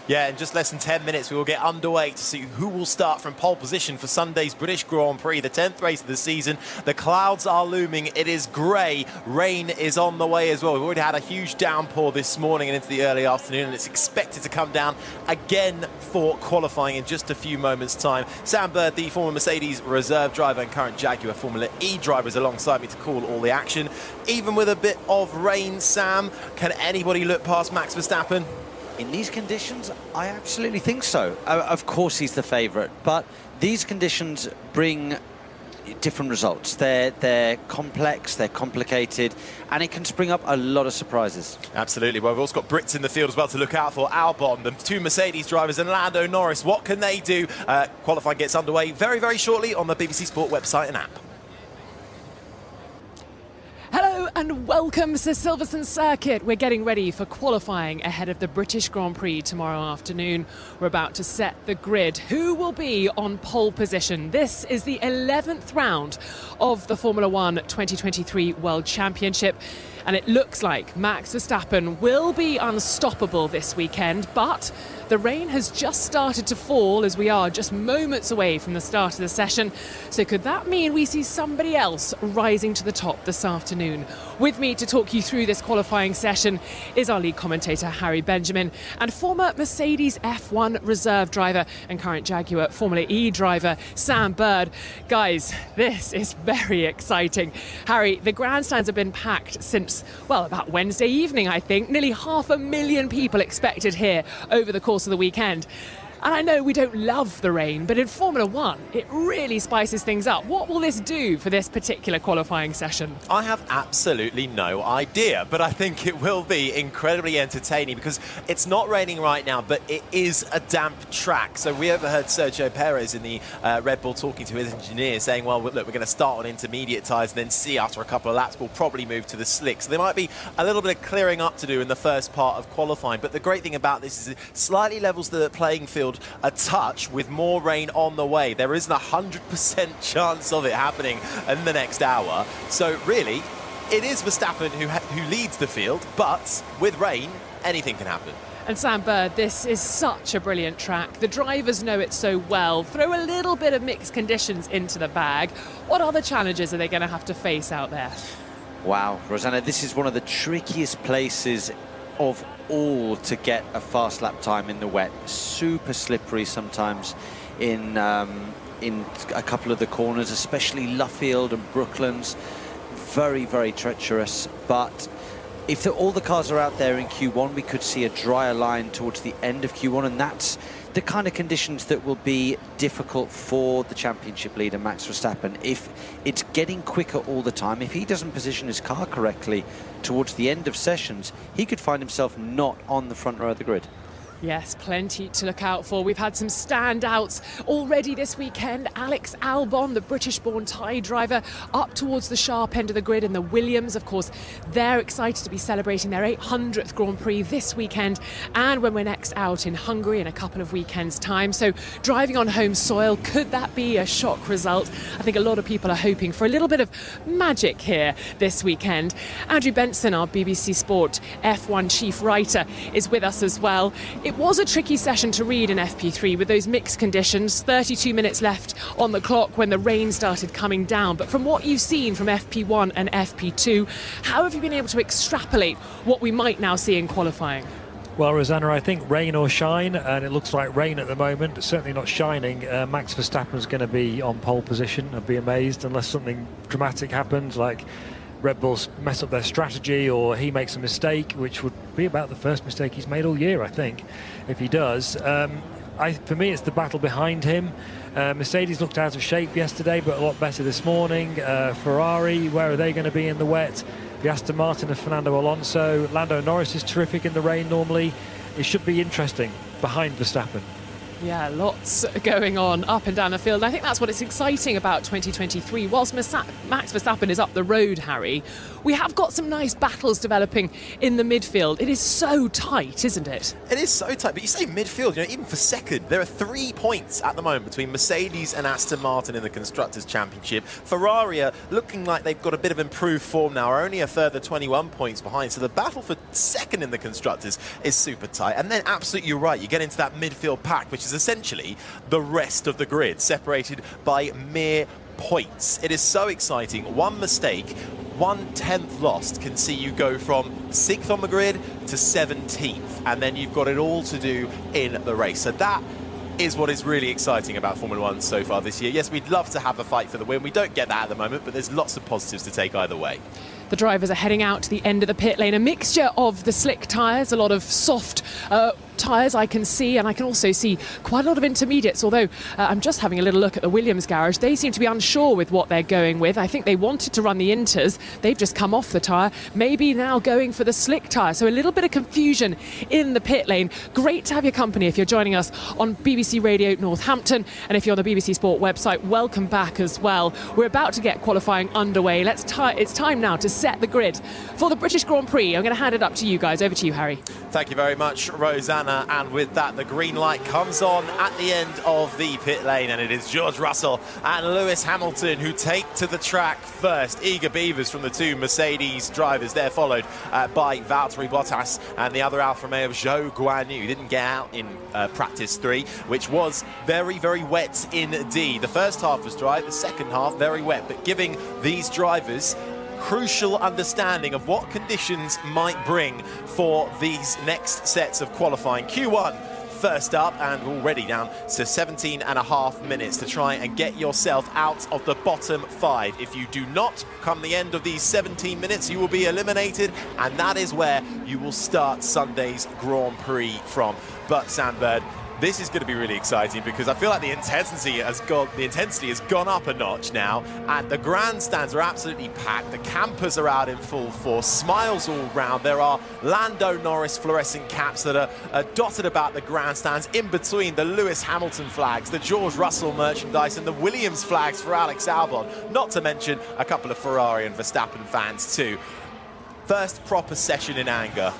Yeah, in just less than 10 minutes, we will get underway to see who will start from pole position for Sunday's British Grand Prix, the 10th race of the season. The clouds are looming. It is grey. Rain is on the way as well. We've already had a huge downpour this morning and into the early afternoon, and it's expected to come down again for qualifying in just a few moments' time. Sam Bird, the former Mercedes reserve driver and current Jaguar Formula E driver, is alongside me to call all the action. Even with a bit of rain, Sam, can anybody look past Max Verstappen? In these conditions, I absolutely think so. Of course he's the favourite, but these conditions bring different results. They're complex, they're complicated, and it can spring up a lot of surprises. Absolutely. Well, we've also got Brits in the field as well to look out for. Albon, the two Mercedes drivers, and Lando Norris. What can they do? Qualifying gets underway very, very shortly on the BBC Sport website and app. Hello and welcome to Silverstone Circuit. We're getting ready for qualifying ahead of the British Grand Prix tomorrow afternoon. We're about to set the grid. Who will be on pole position? This is the 11th round of the Formula One 2023 World Championship. And it looks like Max Verstappen will be unstoppable this weekend, but the rain has just started to fall as we are just moments away from the start of the session. So could that mean we see somebody else rising to the top this afternoon? With me to talk you through this qualifying session is our lead commentator, Harry Benjamin, and former Mercedes F1 reserve driver and current Jaguar Formula E driver, Sam Bird. Guys, this is very exciting. Harry, the grandstands have been packed since, well, about Wednesday evening, I think. Nearly 500,000 people expected here over the course of the weekend. And I know we don't love the rain, but in Formula One, it really spices things up. What will this do for this particular qualifying session? I have absolutely no idea, but I think it will be incredibly entertaining because it's not raining right now, but it is a damp track. So we overheard Sergio Perez in the Red Bull talking to his engineer saying, well, look, we're going to start on intermediate tyres and then see after a couple of laps, we'll probably move to the slicks. So there might be a little bit of clearing up to do in the first part of qualifying. But the great thing about this is it slightly levels the playing field a touch with more rain on the way. There is an 100% chance of it happening in the next hour. So really, it is Verstappen who leads the field, but with rain, anything can happen. And Sam Bird, this is such a brilliant track. The drivers know it so well. Throw a little bit of mixed conditions into the bag. What other challenges are they going to have to face out there? Wow, Rosanna, this is one of the trickiest places of all to get a fast lap time in the wet. Super slippery sometimes in a couple of the corners, especially Luffield and Brooklands. Very, very treacherous. But if all the cars are out there in Q1, we could see a drier line towards the end of Q1, and that's the kind of conditions that will be difficult for the championship leader, Max Verstappen. If it's getting quicker all the time, if he doesn't position his car correctly towards the end of sessions, he could find himself not on the front row of the grid. Yes, plenty to look out for. We've had some standouts already this weekend. Alex Albon, the British-born Thai driver, up towards the sharp end of the grid in the Williams. Of course, they're excited to be celebrating their 800th Grand Prix this weekend and when we're next out in Hungary in a couple of weekends' time. So driving on home soil, could that be a shock result? I think a lot of people are hoping for a little bit of magic here this weekend. Andrew Benson, our BBC Sport F1 chief writer, is with us as well. It was a tricky session to read in FP3 with those mixed conditions, 32 minutes left on the clock when the rain started coming down. But from what you've seen from FP1 and FP2, how have you been able to extrapolate what we might now see in qualifying? Well, Rosanna, I think rain or shine, and it looks like rain at the moment, certainly not shining. Max Verstappen's going to be on pole position. I'd be amazed unless something dramatic happens, like Red Bulls mess up their strategy or he makes a mistake, which would be about the first mistake he's made all year, I think, if he does. For me, it's the battle behind him. Mercedes looked out of shape yesterday, but a lot better this morning. Ferrari, where are they going to be in the wet? The Aston Martin of Fernando Alonso. Lando Norris is terrific in the rain normally. It should be interesting behind Verstappen. Yeah, lots going on up and down the field. I think that's what is exciting about 2023. Whilst Max Verstappen is up the road, Harry, we have got some nice battles developing in the midfield. It is so tight, isn't it? It is so tight, but you say midfield, even for second, there are 3 points at the moment between Mercedes and Aston Martin in the Constructors' Championship. Ferrari are looking like they've got a bit of improved form now, are only a further 21 points behind, so the battle for second in the Constructors is super tight. And then, absolutely, you're right, you get into that midfield pack, which is essentially the rest of the grid, separated by mere points. It is so exciting. One mistake, 1/10 lost can see you go from 6th on the grid to 17th, and then you've got it all to do in the race. So that is what is really exciting about Formula One so far this year. Yes, we'd love to have a fight for the win. We don't get that at the moment, but there's lots of positives to take either way. The drivers are heading out to the end of the pit lane. A mixture of the slick tyres, a lot of soft tyres I can see, and I can also see quite a lot of intermediates, although I'm just having a little look at the Williams garage. They seem to be unsure with what they're going with. I think they wanted to run the Inters. They've just come off the tyre, maybe now going for the slick tyre. So a little bit of confusion in the pit lane. Great to have your company if you're joining us on BBC Radio Northampton, and if you're on the BBC Sport website, welcome back as well. We're about to get qualifying underway. It's time now to set the grid for the British Grand Prix. I'm going to hand it up to you guys. Over to you, Harry. Thank you very much, Rosanna. And with that, the green light comes on at the end of the pit lane, and it is George Russell and Lewis Hamilton who take to the track first. Eager beavers from the 2 Mercedes drivers. They're followed by Valtteri Bottas and the other Alfa Romeo of Zhou Guanyu. Didn't get out in practice 3, which was very, very wet indeed. The first half was dry, the second half very wet, but giving these drivers crucial understanding of what conditions might bring for these next sets of qualifying. Q1 first up, and already down to 17.5 minutes to try and get yourself out of the bottom 5. If you do not come the end of these 17 minutes, you will be eliminated, and that is where you will start Sunday's Grand Prix from. But Sandberg, this is going to be really exciting because I feel like the intensity has gone up a notch now, and the grandstands are absolutely packed. The campers are out in full force, smiles all round. There are Lando Norris fluorescent caps that are dotted about the grandstands, in between the Lewis Hamilton flags, the George Russell merchandise, and the Williams flags for Alex Albon, not to mention a couple of Ferrari and Verstappen fans too. First proper session in anger.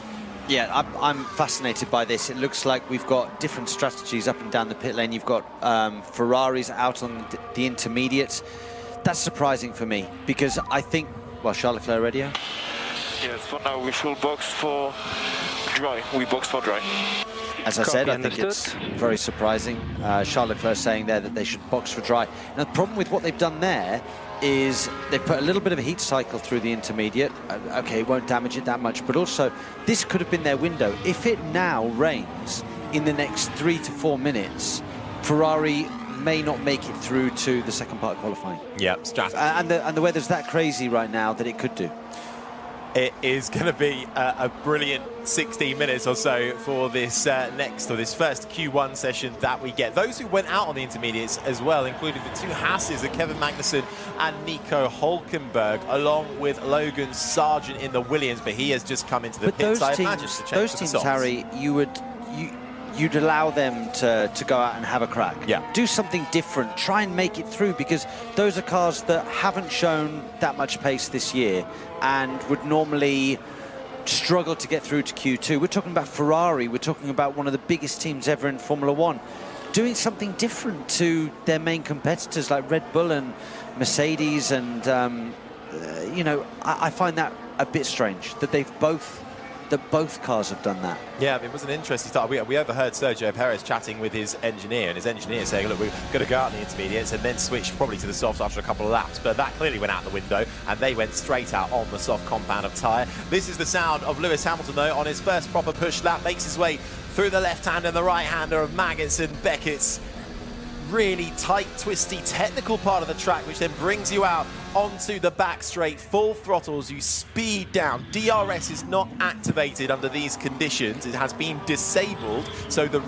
Yeah, I'm fascinated by this. It looks like we've got different strategies up and down the pit lane. You've got Ferraris out on the intermediates. That's surprising for me because I think, well, Charles Leclerc ready? Yes, for now we should box for dry. We box for dry. As I said, I think it's very surprising. Charles Leclerc saying there that they should box for dry. Now, the problem with what they've done there is they've put a little bit of a heat cycle through the intermediate. Okay, it won't damage it that much, but also this could have been their window. If it now rains in the next 3 to 4 minutes, Ferrari may not make it through to the second part of qualifying. Yeah, strategy. And the weather's that crazy right now that it could do. It is going to be a brilliant 16 minutes or so for this this first Q1 session that we get. Those who went out on the intermediates as well, including the 2 Hasses of Kevin Magnussen and Nico Hülkenberg, along with Logan Sargent in the Williams, but he has just come into the pits. I imagine to change those teams, Harry, you'd allow them to go out and have a crack. Yeah. Do something different. Try and make it through, because those are cars that haven't shown that much pace this year and would normally struggle to get through to Q2. We're talking about Ferrari. We're talking about one of the biggest teams ever in Formula One, doing something different to their main competitors like Red Bull and Mercedes. And, I find that a bit strange that both cars have done that. Yeah, it was an interesting start. We overheard Sergio Perez chatting with his engineer, and his engineer saying, look, we're going to go out in the intermediates and then switch probably to the softs after a couple of laps. But that clearly went out the window, and they went straight out on the soft compound of tyre. This is the sound of Lewis Hamilton, though, on his first proper push lap. Makes his way through the left-hand and the right-hander of Magnussen, Beckett's really tight, twisty, technical part of the track, which then brings you out onto the back straight, full throttle as you speed down. DRS is not activated under these conditions. It has been disabled, so the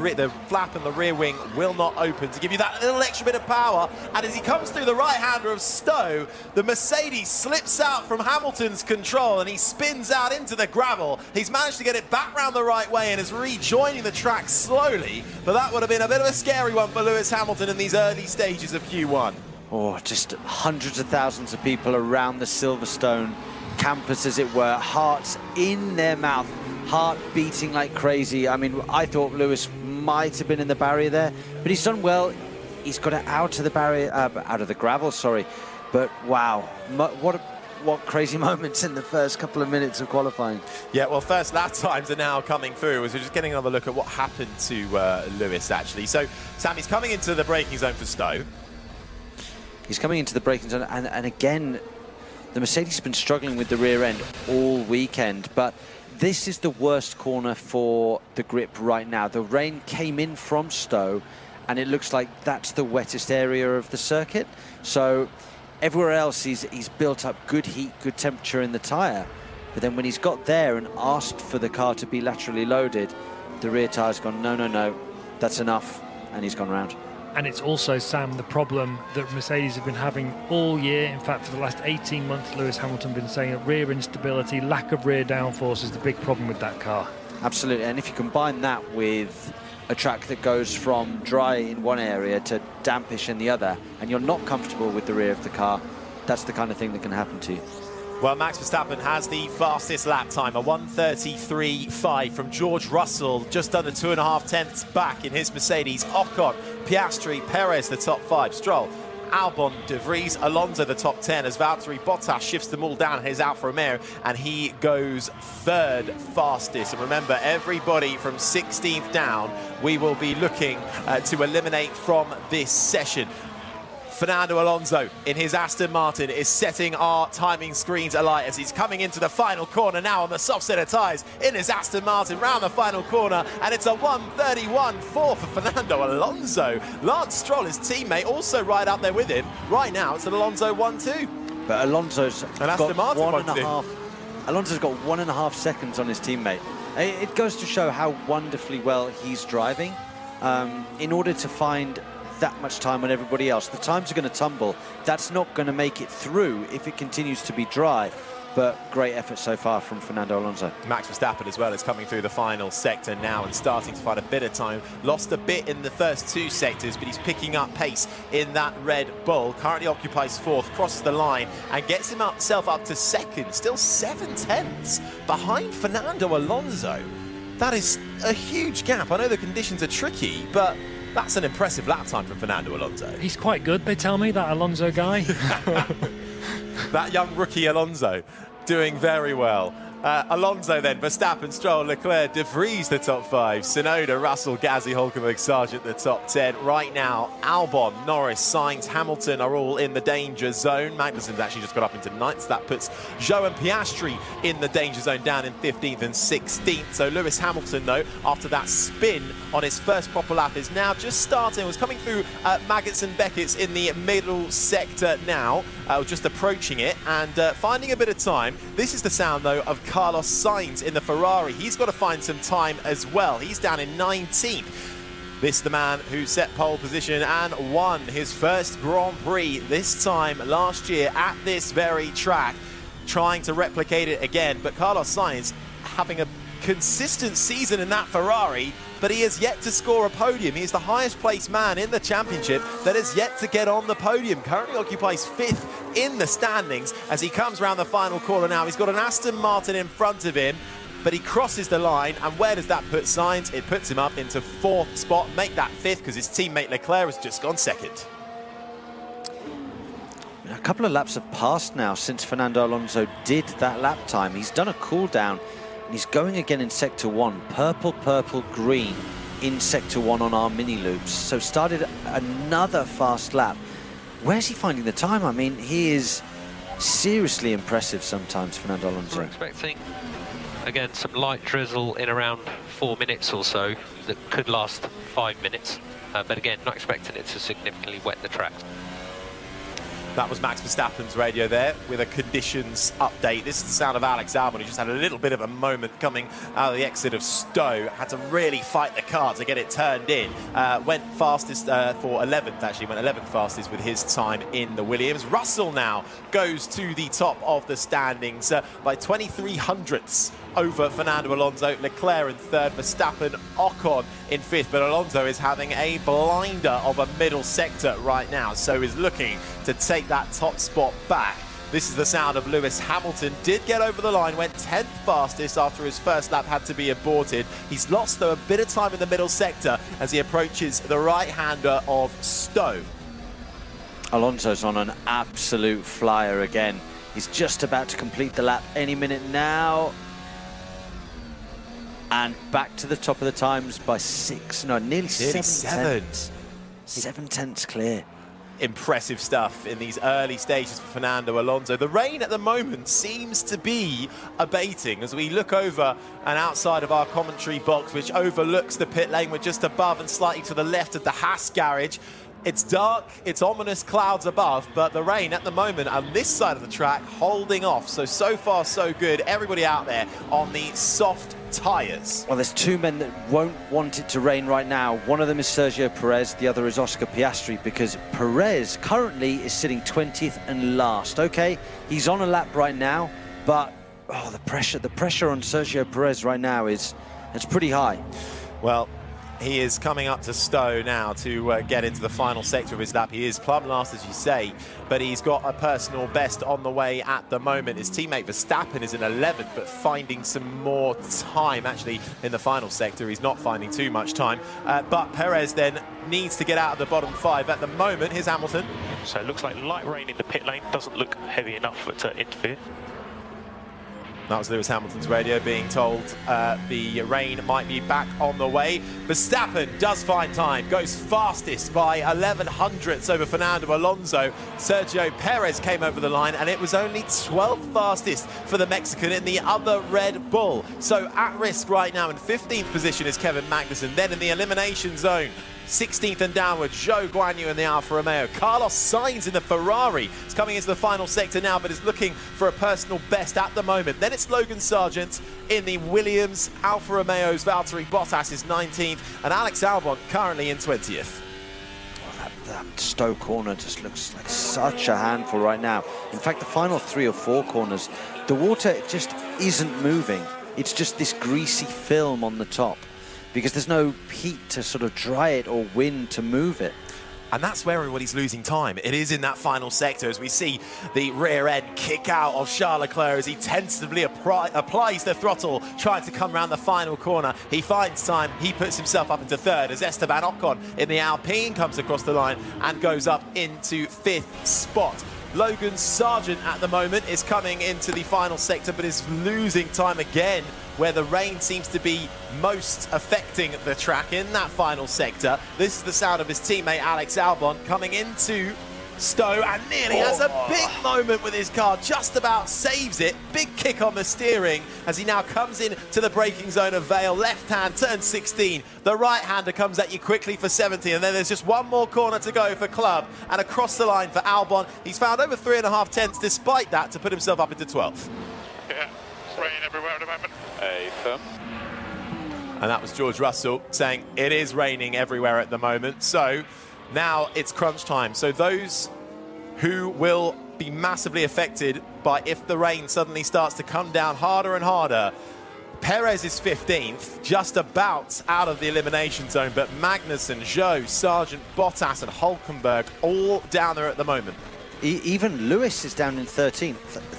flap and the rear wing will not open to give you that little extra bit of power. And as he comes through the right-hander of Stowe, the Mercedes slips out from Hamilton's control and he spins out into the gravel. He's managed to get it back round the right way and is rejoining the track slowly, but that would have been a bit of a scary one for Lewis Hamilton in these early stages of Q1. Oh, just hundreds of thousands of people around the Silverstone campus, as it were, hearts in their mouth, heart beating like crazy. I mean, I thought Lewis might have been in the barrier there, but he's done well. He's got it out of the barrier, out of the gravel, sorry. But wow, what crazy moments in the first couple of minutes of qualifying. Yeah, well, first lap times are now coming through as we're just getting another look at what happened to Lewis, actually. So, Sammy's coming into the braking zone for Stowe. He's coming into the braking zone, and again, the Mercedes has been struggling with the rear end all weekend, but this is the worst corner for the grip right now. The rain came in from Stowe, and it looks like that's the wettest area of the circuit. So everywhere else, he's built up good heat, good temperature in the tyre. But then when he's got there and asked for the car to be laterally loaded, the rear tyre's gone, no, that's enough, and he's gone round. And it's also, Sam, the problem that Mercedes have been having all year. In fact, for the last 18 months, Lewis Hamilton been saying that rear instability, lack of rear downforce is the big problem with that car. Absolutely, and if you combine that with a track that goes from dry in one area to dampish in the other, and you're not comfortable with the rear of the car, that's the kind of thing that can happen to you. Well, Max Verstappen has the fastest lap time, a 1:33.5 from George Russell, just under 2.5 tenths back in his Mercedes. Ocon, Piastri, Perez, the top 5. Stroll, Albon, De Vries, Alonso, the top 10, as Valtteri Bottas shifts them all down in his Alfa Romeo, and he goes third fastest. And remember, everybody from 16th down, we will be looking to eliminate from this session. Fernando Alonso in his Aston Martin is setting our timing screens alight as he's coming into the final corner now on the soft set of tyres in his Aston Martin round the final corner, and it's a 1:31.4 for Fernando Alonso. Lance Stroll, his teammate, also right up there with him. Right now it's an Alonso 1-2. But Alonso's got Martin 1.5. Alonso's got 1.5 seconds on his teammate. It goes to show how wonderfully well he's driving. In order to find that much time on everybody else, the times are going to tumble. That's not going to make it through if it continues to be dry. But great effort so far from Fernando Alonso. Max Verstappen as well is coming through the final sector now and starting to find a bit of time. Lost a bit in the first 2 sectors, but he's picking up pace in that Red Bull. Currently occupies 4th, crosses the line and gets himself up to 2nd. Still 7 tenths behind Fernando Alonso. That is a huge gap. I know the conditions are tricky, but that's an impressive lap time from Fernando Alonso. He's quite good, they tell me, that Alonso guy. That young rookie Alonso doing very well. Alonso then, Verstappen, Stroll, Leclerc, De Vries the top 5, Tsunoda, Russell, Gasly, Hülkenberg, Sargent the top 10. Right now, Albon, Norris, Sainz, Hamilton are all in the danger zone. Magnussen's actually just got up into 9th. So that puts Zhou and Piastri in the danger zone down in 15th and 16th. So Lewis Hamilton, though, after that spin on his first proper lap, is now just starting. Was coming through Magnussen-Beckett's in the middle sector now, just approaching it and finding a bit of time. This is the sound, though, of Carlos Sainz in the Ferrari. He's got to find some time as well. He's down in 19th. This the man who set pole position and won his first Grand Prix, this time last year at this very track, trying to replicate it again. But Carlos Sainz having a consistent season in that Ferrari, but he has yet to score a podium. He is the highest placed man in the championship that has yet to get on the podium. Currently occupies 5th in the standings as he comes around the final corner now. He's got an Aston Martin in front of him, but he crosses the line, and where does that put Sainz? It puts him up into 4th spot, make that 5th because his teammate Leclerc has just gone 2nd. A couple of laps have passed now since Fernando Alonso did that lap time. He's done a cool down. He's going again in Sector 1, purple, purple, green in Sector 1 on our mini loops. So started another fast lap. Where's he finding the time? I mean, he is seriously impressive sometimes, Fernando Alonso. We're expecting, again, some light drizzle in around 4 minutes or so that could last 5 minutes. But again, not expecting it to significantly wet the track. That was Max Verstappen's radio there with a conditions update. This is the sound of Alex Albon, who just had a little bit of a moment coming out of the exit of Stowe. Had to really fight the car to get it turned in. Went fastest for 11th, actually. Went 11th fastest with his time in the Williams. Russell now goes to the top of the standings by 23 hundredths over Fernando Alonso. Leclerc in third, Verstappen, Ocon in fifth. But Alonso is having a blinder of a middle sector right now, so is looking to take that top spot back. This is the sound of Lewis Hamilton. Did get over the line, went 10th fastest after his first lap had to be aborted. He's lost, though, a bit of time in the middle sector as he approaches the right-hander of Stowe. Alonso's on an absolute flyer again. He's just about to complete the lap any minute now. And back to the top of the times by nearly 7 tenths. 7 tenths clear. Impressive stuff in these early stages for Fernando Alonso. The rain at the moment seems to be abating as we look over and outside of our commentary box, which overlooks the pit lane. We're just above and slightly to the left of the Haas garage. It's dark, it's ominous clouds above, but the rain at the moment on this side of the track holding off. So far, so good. Everybody out there on the soft tyres. Well, there's two men that won't want it to rain right now. One of them is Sergio Perez, the other is Oscar Piastri, because Perez currently is sitting 20th and last. Okay, he's on a lap right now, but the pressure on Sergio Perez right now it's pretty high. Well, he is coming up to Stowe now to get into the final sector of his lap. He is plumb last, as you say, but he's got a personal best on the way at the moment. His teammate Verstappen is in 11th, but finding some more time. Actually, in the final sector, he's not finding too much time. But Perez then needs to get out of the bottom 5 at the moment. Here's Hamilton. So it looks like light rain in the pit lane. Doesn't look heavy enough for it to interfere. That was Lewis Hamilton's radio being told the rain might be back on the way. Verstappen does find time, goes fastest by 11 hundredths over Fernando Alonso. Sergio Perez came over the line, and it was only 12th fastest for the Mexican in the other Red Bull. So at risk right now in 15th position is Kevin Magnussen. Then in the elimination zone, 16th and downward, Zhou Guanyu in the Alfa Romeo. Carlos Sainz in the Ferrari. It's coming into the final sector now, but is looking for a personal best at the moment. Then it's Logan Sargent in the Williams. Alfa Romeo's Valtteri Bottas is 19th, and Alex Albon currently in 20th. That Stowe corner just looks like such a handful right now. In fact, the final 3 or 4 corners, the water just isn't moving. It's just this greasy film on the top, because there's no heat to sort of dry it or wind to move it. And that's where everybody's losing time. It is in that final sector as we see the rear end kick out of Charles Leclerc as he tentatively applies the throttle, trying to come around the final corner. He finds time. He puts himself up into third as Esteban Ocon in the Alpine comes across the line and goes up into 5th spot. Logan Sargent at the moment is coming into the final sector, but is losing time again, where the rain seems to be most affecting the track in that final sector. This is the sound of his teammate Alex Albon coming into Stowe and nearly has a big moment with his car, just about saves it. Big kick on the steering as he now comes in to the braking zone of Vale. Left hand, turn 16. The right hander comes at you quickly for 70, and then there's just one more corner to go for Club, and across the line for Albon. He's found over 3.5 tenths despite that to put himself up into 12th. Yeah, it's rain everywhere at the moment. Firm. And that was George Russell saying it is raining everywhere at the moment. So now it's crunch time. So those who will be massively affected by if the rain suddenly starts to come down harder and harder. Perez is 15th, just about out of the elimination zone, but Magnussen, Zhou, Sargent, Bottas and Hulkenberg all down there at the moment. Even Lewis is down in 13th.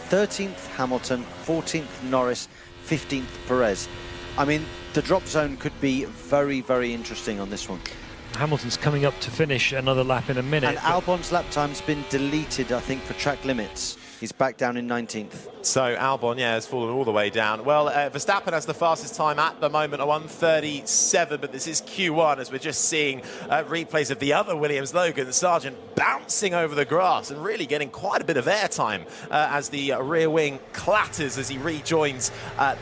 13th Hamilton, 14th Norris, 15th Perez. I mean, the drop zone could be very, very interesting on this one. Hamilton's coming up to finish another lap in a minute. And Albon's lap time's been deleted, I think, for track limits. He's back down in 19th. So Albon, yeah, has fallen all the way down. Well, Verstappen has the fastest time at the moment, a 1:37, but this is Q1 as we're just seeing replays of the other Williams, Logan Sargent, bouncing over the grass and really getting quite a bit of airtime as the rear wing clatters as he rejoins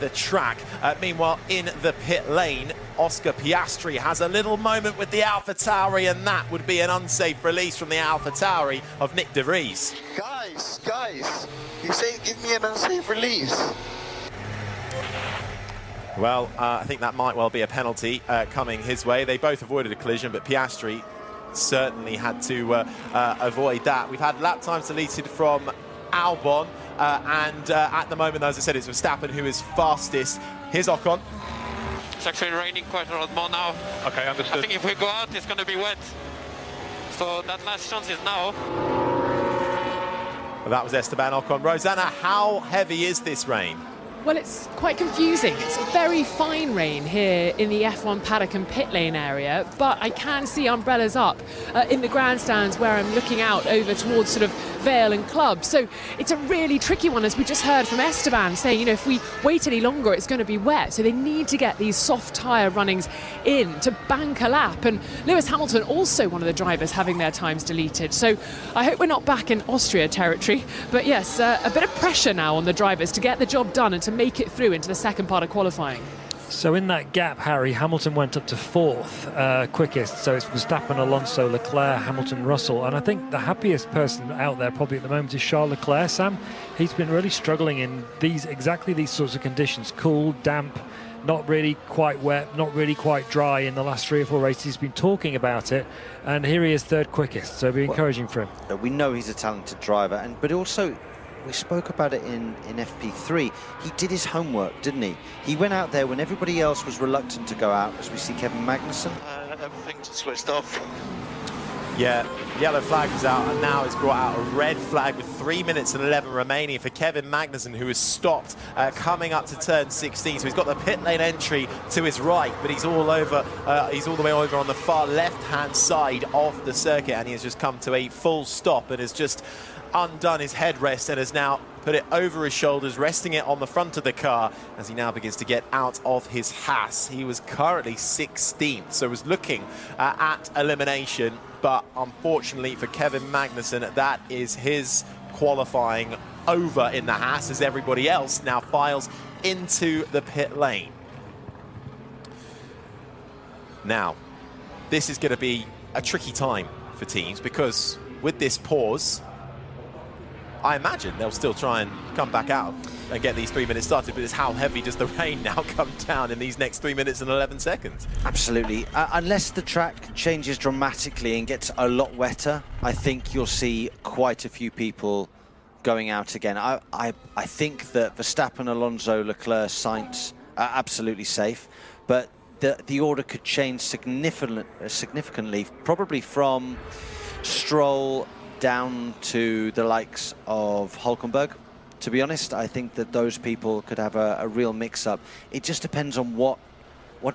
the track. Meanwhile, in the pit lane, Oscar Piastri has a little moment with the AlphaTauri, and that would be an unsafe release from the AlphaTauri of Nick de Vries. Guys, you say give me an unsafe release. Well, I think that might well be a penalty coming his way. They both avoided a collision, but Piastri certainly had to avoid that. We've had lap times deleted from Albon, and at the moment, as I said, it's Verstappen who is fastest. Here's Ocon. It's actually raining quite a lot more now. Okay, understood. I think if we go out, it's going to be wet. So that last chance is now. Well, that was Esteban Ocon. Rosanna, how heavy is this rain? Well, it's quite confusing. It's very fine rain here in the F1 paddock and pit lane area, but I can see umbrellas up in the grandstands where I'm looking out over towards sort of Vale and Club. So it's a really tricky one, as we just heard from Esteban saying, you know, if we wait any longer, it's going to be wet. So they need to get these soft tyre runnings in to bank a lap. And Lewis Hamilton, also one of the drivers, having their times deleted. So I hope we're not back in Austria territory. But yes, a bit of pressure now on the drivers to get the job done and to make it through into the second part of qualifying. So in that gap, Harry, Hamilton went up to fourth quickest. So it's Verstappen, Alonso, Leclerc, Hamilton, Russell. And I think the happiest person out there probably at the moment is Charles Leclerc, Sam. He's been really struggling in exactly these sorts of conditions. Cool, damp, not really quite wet, not really quite dry in the last 3 or 4 races. He's been talking about it. And here he is third quickest. So it'll be encouraging for him. We know he's a talented driver, but also we spoke about it in FP3. He did his homework, didn't he? He went out there when everybody else was reluctant to go out, as we see Kevin Magnussen. Everything just switched off. Yeah, yellow flag was out, and now it's brought out a red flag with 3 minutes and 11 remaining for Kevin Magnussen, who has stopped coming up to turn 16. So he's got the pit lane entry to his right, but he's all over. He's all the way over on the far left-hand side of the circuit, and he has just come to a full stop and has just undone his headrest and has now put it over his shoulders, resting it on the front of the car as he now begins to get out of his Haas. He was currently 16th, so was looking at elimination, but unfortunately for Kevin Magnussen, that is his qualifying over in the Haas, as everybody else now files into the pit lane. Now, this is going to be a tricky time for teams, because with this pause, I imagine they'll still try and come back out and get these 3 minutes started, but it's how heavy does the rain now come down in these next 3 minutes and 11 seconds? Absolutely. Unless the track changes dramatically and gets a lot wetter, I think you'll see quite a few people going out again. I think that Verstappen, Alonso, Leclerc, Sainz are absolutely safe, but the order could change significantly, probably from Stroll down to the likes of Hülkenberg. To be honest, I think that those people could have a real mix-up. It just depends on what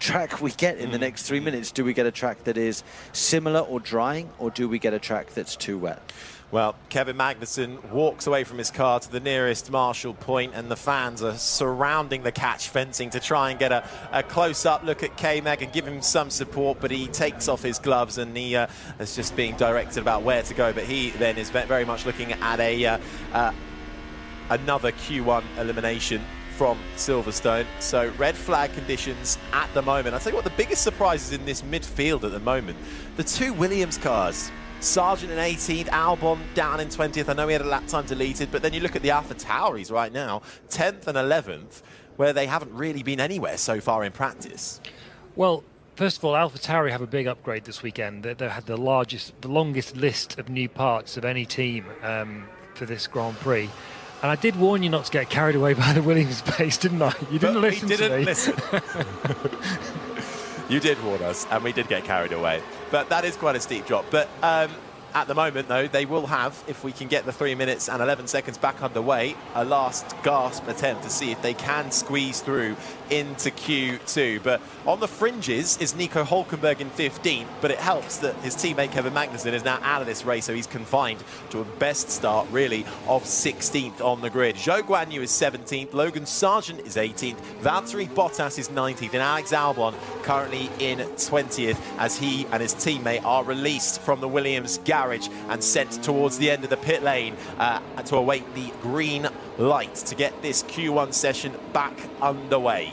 track we get in the next 3 minutes. Do we get a track that is similar or drying, or do we get a track that's too wet? Well, Kevin Magnussen walks away from his car to the nearest Marshall point, and the fans are surrounding the catch fencing to try and get a close-up look at K-Mag and give him some support, but he takes off his gloves and he is just being directed about where to go. But he then is very much looking at another Q1 elimination from Silverstone. So red flag conditions at the moment. I'll tell you what, the biggest surprise is in this midfield at the moment. The two Williams cars. Sargent in 18th, Albon down in 20th. I know he had a lap time deleted, but then you look at the AlphaTauris right now, 10th and 11th, where they haven't really been anywhere so far in practice. Well, first of all, AlphaTauri have a big upgrade this weekend. They've had the longest list of new parts of any team for this Grand Prix. And I did warn you not to get carried away by the Williams pace, didn't I? You didn't listen to me. He didn't listen. You did warn us, and we did get carried away. But that is quite a steep drop. But at the moment, though, they will have, if we can get the 3 minutes and 11 seconds back underway, a last gasp attempt to see if they can squeeze through into Q2. But on the fringes is Nico Hülkenberg in 15th, but it helps that his teammate Kevin Magnussen is now out of this race, so he's confined to a best start, really, of 16th on the grid. Zhou Guanyu is 17th, Logan Sargent is 18th, Valtteri Bottas is 19th, and Alex Albon currently in 20th, as he and his teammate are released from the Williams garage and sent towards the end of the pit lane to await the green light to get this Q1 session back underway.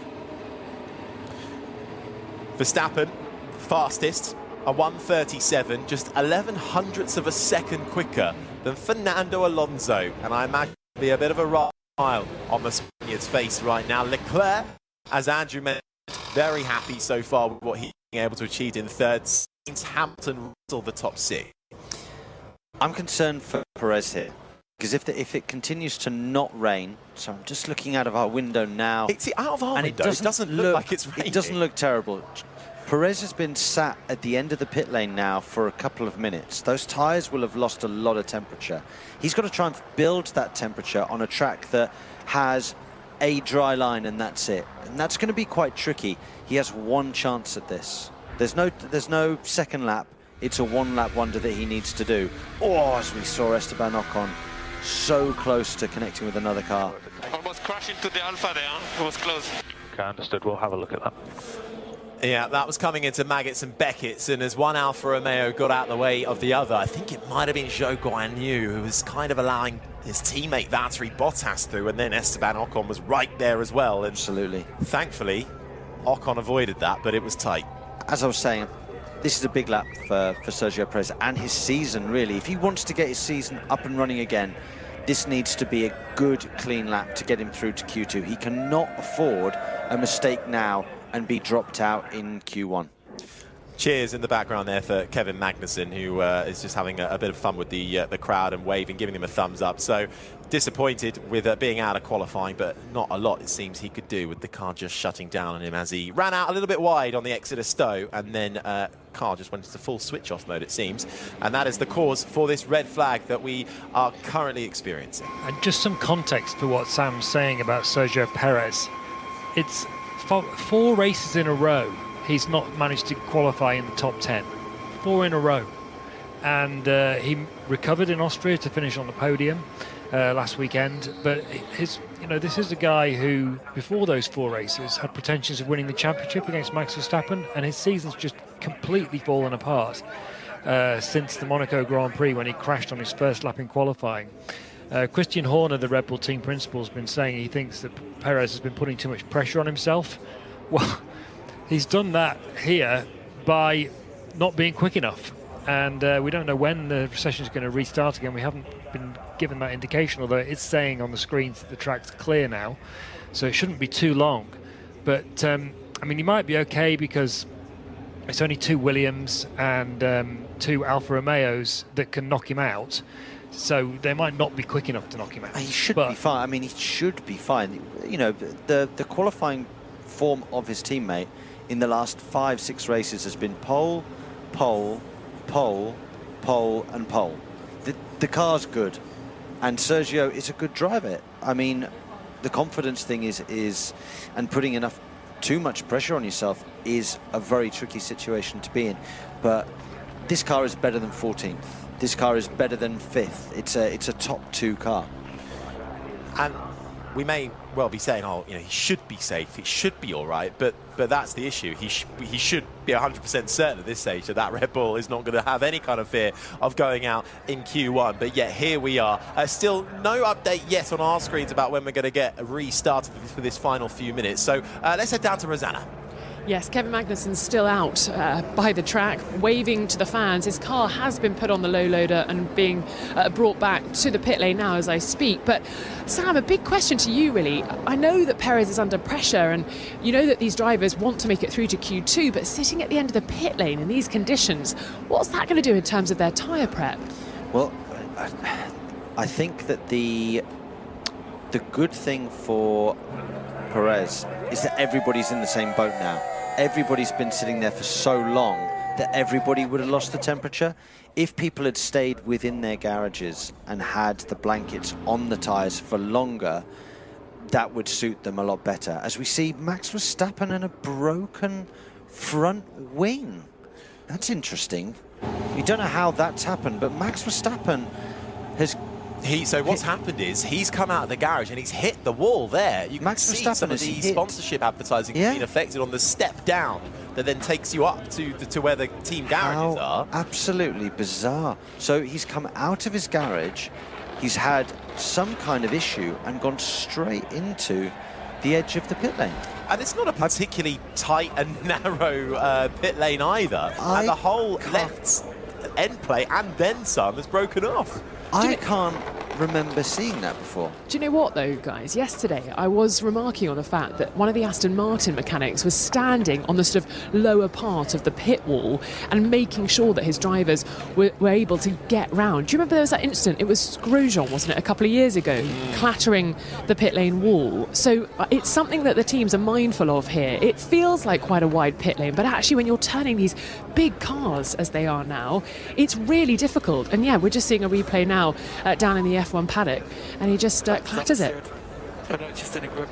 Verstappen, fastest, a 1:37, just 11 hundredths of a second quicker than Fernando Alonso. And I imagine there'll be a bit of a smile on the Spaniard's face right now. Leclerc, as Andrew mentioned, very happy so far with what he's been able to achieve in third. Sainz, Hamilton, Russell, the top six. I'm concerned for Perez here, because if it continues to not rain, so I'm just looking out of our window now. It's out of our window. It doesn't look like it's raining. It doesn't look terrible. Perez has been sat at the end of the pit lane now for a couple of minutes. Those tyres will have lost a lot of temperature. He's got to try and build that temperature on a track that has a dry line, and that's it. And that's going to be quite tricky. He has one chance at this. There's no second lap. It's a one-lap wonder that he needs to do. Oh, as we saw Esteban Ocon so close to connecting with another car. Almost crashed into the Alpha there, huh? It was close. Okay, understood. We'll have a look at that. Yeah, that was coming into Maggots and Beckett's, and as one Alfa Romeo got out of the way of the other, I think it might have been Zhou Guanyu who was kind of allowing his teammate Valtteri Bottas through, and then Esteban Ocon was right there as well. And absolutely. Thankfully, Ocon avoided that, but it was tight. As I was saying, this is a big lap for Sergio Perez and his season, really. If he wants to get his season up and running again, this needs to be a good, clean lap to get him through to Q2. He cannot afford a mistake now and be dropped out in Q1. Cheers in the background there for Kevin Magnussen, who is just having a bit of fun with the crowd and waving, giving them a thumbs up. So disappointed with being out of qualifying, but not a lot, it seems, he could do with the car just shutting down on him as he ran out a little bit wide on the exit of Stowe, and then car just went into full switch-off mode, it seems. And that is the cause for this red flag that we are currently experiencing. And just some context for what Sam's saying about Sergio Perez. It's 4 races in a row he's not managed to qualify in the top 10. 4 in a row. And he recovered in Austria to finish on the podium last weekend. But this is a guy who, before those 4 races, had pretensions of winning the championship against Max Verstappen, and his season's just completely fallen apart since the Monaco Grand Prix when he crashed on his first lap in qualifying. Christian Horner, the Red Bull team principal, has been saying he thinks that Perez has been putting too much pressure on himself. Well, he's done that here by not being quick enough. And we don't know when the session is going to restart again. We haven't been given that indication, although it's saying on the screens that the track's clear now. So it shouldn't be too long. But, I mean, he might be okay because it's only 2 Williams and 2 Alfa Romeos that can knock him out. So they might not be quick enough to knock him out. He should be fine. I mean, he should be fine. You know, the qualifying form of his teammate in the last 5-6 races has been pole, pole, pole, pole, and pole. The car's good, and Sergio is a good driver. I mean, the confidence thing is and putting too much pressure on yourself is a very tricky situation to be in. But this car is better than 14th. This car is better than 5th. It's a top 2 car. And we may well be saying, oh, you know, he should be safe, he should be all right, but that's the issue. He should be 100% certain at this stage that Red Bull is not going to have any kind of fear of going out in Q1. But yet here we are. Still no update yet on our screens about when we're going to get a restart for this final few minutes. So let's head down to Rosanna. Yes, Kevin Magnussen's still out by the track, waving to the fans. His car has been put on the low loader and being brought back to the pit lane now as I speak. But Sam, a big question to you really. I know that Perez is under pressure and you know that these drivers want to make it through to Q2, but sitting at the end of the pit lane in these conditions, what's that going to do in terms of their tyre prep? Well, I think that the good thing for Perez is that everybody's in the same boat now. Everybody's been sitting there for so long that everybody would have lost the temperature. If people had stayed within their garages and had the blankets on the tyres for longer, that would suit them a lot better. As we see Max Verstappen and a broken front wing. That's interesting. You don't know how that's happened, but Max Verstappen has... So what's happened is he's come out of the garage and he's hit the wall there. You can see some of the sponsorship advertising has been affected on the step down that then takes you up to where the team garages are. Absolutely bizarre. So he's come out of his garage, he's had some kind of issue and gone straight into the edge of the pit lane. And it's not a particularly tight and narrow pit lane either. And the whole left end plate and then some has broken off. I can't remember seeing that before. Do you know what, though, guys? Yesterday, I was remarking on the fact that one of the Aston Martin mechanics was standing on the sort of lower part of the pit wall and making sure that his drivers were able to get round. Do you remember there was that incident? It was Grosjean, wasn't it, a couple of years ago, clattering the pit lane wall. So it's something that the teams are mindful of here. It feels like quite a wide pit lane, but actually when you're turning these big cars, as they are now, it's really difficult. And yeah, we're just seeing a replay now down in the F1 paddock, and he just clatters it. Just in a grip.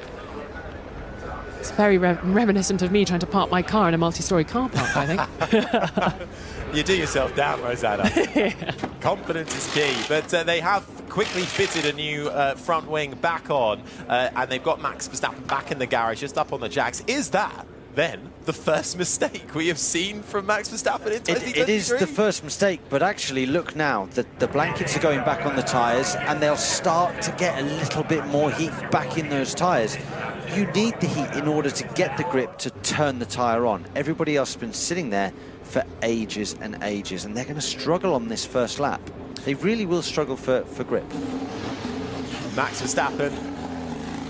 It's very reminiscent of me trying to park my car in a multi-storey car park, I think. You do yourself down, Rosanna. Yeah. Confidence is key, but they have quickly fitted a new front wing back on, and they've got Max Verstappen back in the garage, just up on the jacks. Is that then the first mistake we have seen from Max Verstappen in 2023? It is the first mistake, but actually look now, the blankets are going back on the tyres and they'll start to get a little bit more heat back in those tyres. You need the heat in order to get the grip to turn the tyre on. Everybody else has been sitting there for ages and ages, and they're going to struggle on this first lap. They really will struggle for grip. Max Verstappen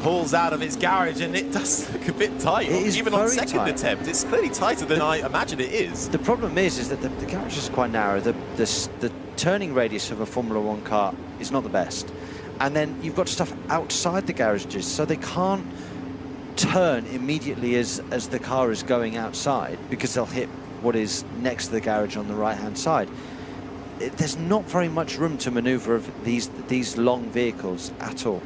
pulls out of his garage, and it does look a bit tight. It is even on second tight. attempt. It's clearly tighter than I imagine it is. The problem is that the garage is quite narrow. The turning radius of a Formula One car is not the best. And then you've got stuff outside the garages, so they can't turn immediately as the car is going outside, because they'll hit what is next to the garage on the right-hand side. There's not very much room to manoeuvre of these long vehicles at all.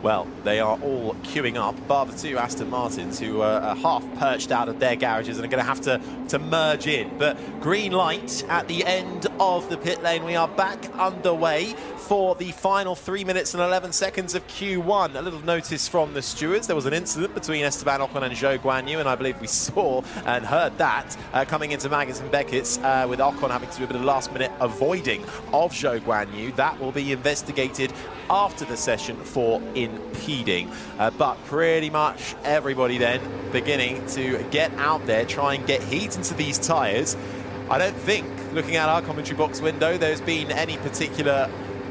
Well, they are all queuing up, bar the two Aston Martins, who are half perched out of their garages and are going to have to merge in. But green light at the end of the pit lane. We are back underway for the final 3 minutes and 11 seconds of Q1. A little notice from the stewards. There was an incident between Esteban Ocon and Zhou Guanyu, and I believe we saw and heard that coming into Maggotts and Beckett's, with Ocon having to do a bit of last-minute avoiding of Zhou Guanyu. That will be investigated after the session for impeding. But pretty much everybody then beginning to get out there, try and get heat into these tyres. I don't think, looking at our commentary box window, there's been any particular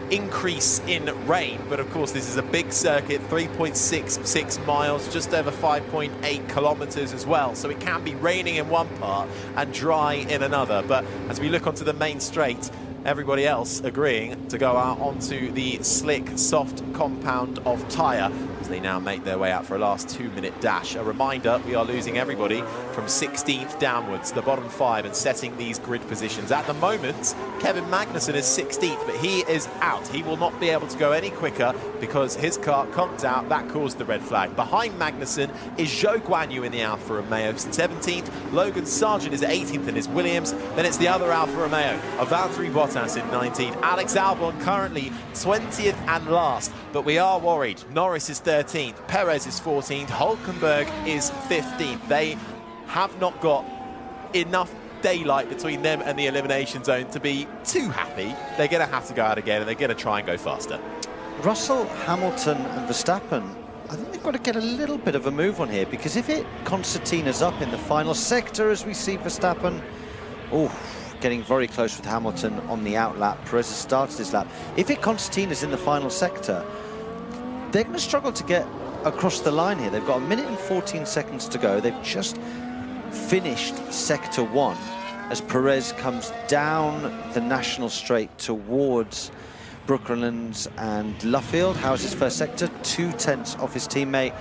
increase in rain, but of course this is a big circuit, 3.66 miles, just over 5.8 kilometers as well, so it can be raining in one part and dry in another. But as we look onto the main straight, everybody else agreeing to go out onto the slick, soft compound of tyre as they now make their way out for a last 2-minute dash. A reminder, we are losing everybody from 16th downwards, the bottom 5, and setting these grid positions. At the moment, Kevin Magnussen is 16th, but he is out. He will not be able to go any quicker because his car conked out. That caused the red flag. Behind Magnussen is Zhou Guanyu in the Alfa Romeo, 17th. Logan Sargent is 18th in his Williams. Then it's the other Alfa Romeo of Valtteri Bottas in 19th. Alex Albon currently 20th and last, but we are worried. Norris is 13th, Perez is 14th, Hülkenberg is 15th. They have not got enough daylight between them and the elimination zone to be too happy. They're going to have to go out again, and they're going to try and go faster. Russell, Hamilton and Verstappen, I think they've got to get a little bit of a move on here, because if it concertinas up in the final sector, as we see Verstappen, getting very close with Hamilton on the out lap. Perez has started his lap. If it concertinas in the final sector, they're going to struggle to get across the line here. They've got 1 minute and 14 seconds to go. They've just finished sector 1 as Perez comes down the national straight towards Brooklands and Luffield. How's his first sector? 2/10 off his teammate.